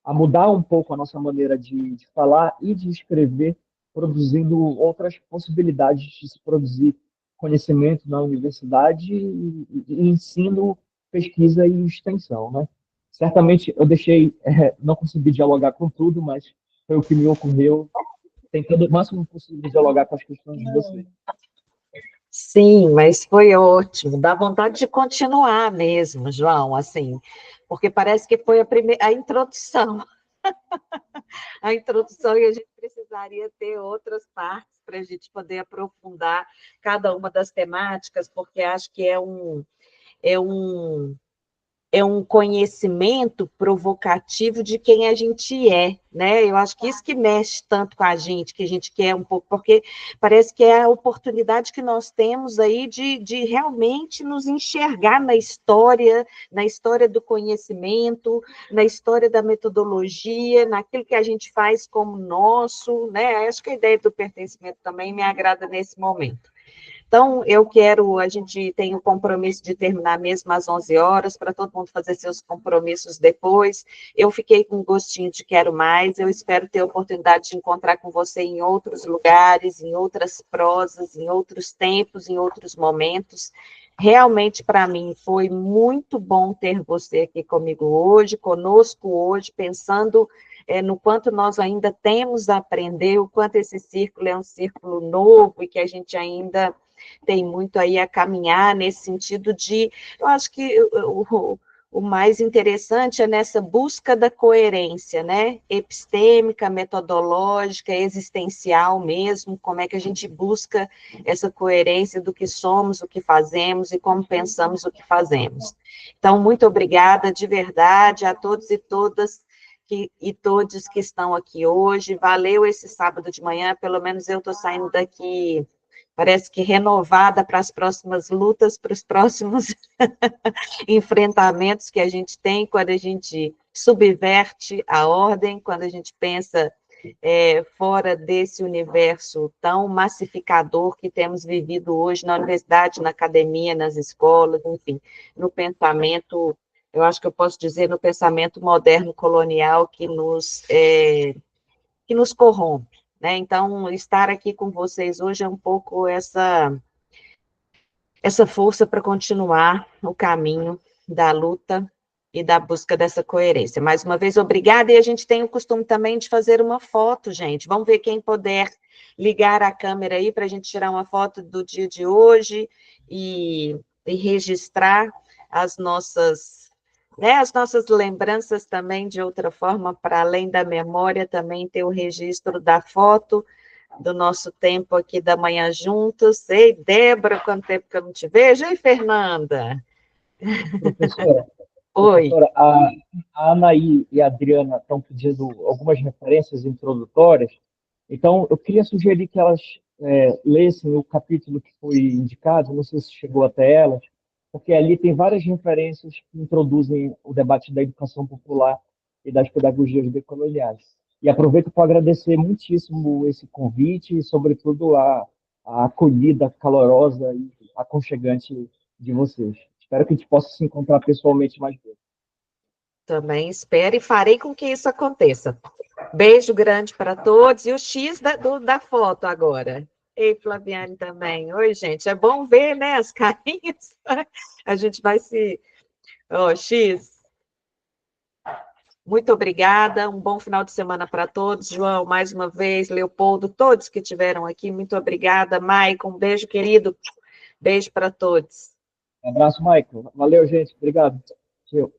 a mudar um pouco a nossa maneira de falar e de escrever, produzindo outras possibilidades de se produzir conhecimento na universidade e ensino, pesquisa e extensão, né? Certamente eu não consegui dialogar com tudo, mas foi o que me ocorreu, tentando o máximo possível dialogar com as questões de você. Sim, mas foi ótimo. Dá vontade de continuar mesmo, João, assim, porque parece que foi a introdução. A introdução, e a gente precisaria ter outras partes para a gente poder aprofundar cada uma das temáticas, porque acho que é um conhecimento provocativo de quem a gente é, né? Eu acho que isso que mexe tanto com a gente, que a gente quer um pouco, porque parece que é a oportunidade que nós temos aí de realmente nos enxergar na história do conhecimento, na história da metodologia, naquilo que a gente faz como nosso, né? Acho que a ideia do pertencimento também me agrada nesse momento. Então, a gente tem o compromisso de terminar mesmo às 11 horas, para todo mundo fazer seus compromissos depois. Eu fiquei com um gostinho de quero mais, eu espero ter a oportunidade de encontrar com você em outros lugares, em outras prosas, em outros tempos, em outros momentos. Realmente, para mim, foi muito bom ter você aqui comigo hoje, conosco hoje, pensando no quanto nós ainda temos a aprender, o quanto esse círculo é um círculo novo e que a gente ainda tem muito aí a caminhar nesse sentido eu acho que o mais interessante é nessa busca da coerência, né? Epistêmica, metodológica, existencial mesmo, como é que a gente busca essa coerência do que somos, o que fazemos e como pensamos o que fazemos. Então, muito obrigada de verdade a todos e todas e todos que estão aqui hoje. Valeu esse sábado de manhã, pelo menos eu estou saindo daqui, parece que renovada para as próximas lutas, para os próximos enfrentamentos que a gente tem quando a gente subverte a ordem, quando a gente pensa fora desse universo tão massificador que temos vivido hoje na universidade, na academia, nas escolas, enfim, no pensamento, eu acho que eu posso dizer, no pensamento moderno colonial que nos corrompe, né? Então, estar aqui com vocês hoje é um pouco essa força para continuar o caminho da luta e da busca dessa coerência. Mais uma vez, obrigada, e a gente tem o costume também de fazer uma foto, gente. Vamos ver quem puder ligar a câmera aí para a gente tirar uma foto do dia de hoje e registrar as nossas, né, as nossas lembranças também de outra forma, para além da memória, também ter o registro da foto do nosso tempo aqui da manhã juntos. Ei, Débora, quanto tempo que eu não te vejo? Ei, Fernanda. Professora, Oi. professora, a Anaí e a Adriana estão pedindo algumas referências introdutórias, então eu queria sugerir que elas lessem o capítulo que foi indicado, não sei se chegou até elas, porque ali tem várias referências que introduzem o debate da educação popular e das pedagogias decoloniais. E aproveito para agradecer muitíssimo esse convite e, sobretudo, a acolhida calorosa e aconchegante de vocês. Espero que a gente possa se encontrar pessoalmente mais vezes. Também espero e farei com que isso aconteça. Beijo grande para todos. E o X da foto agora. Ei, Flaviane também. Oi, gente. É bom ver, né, as carinhas. A gente vai se... Ó, X. Muito obrigada. Um bom final de semana para todos. João, mais uma vez. Leopoldo, todos que estiveram aqui. Muito obrigada. Maicon, um beijo, querido. Beijo para todos. Um abraço, Michael. Valeu, gente. Obrigado. Tchau.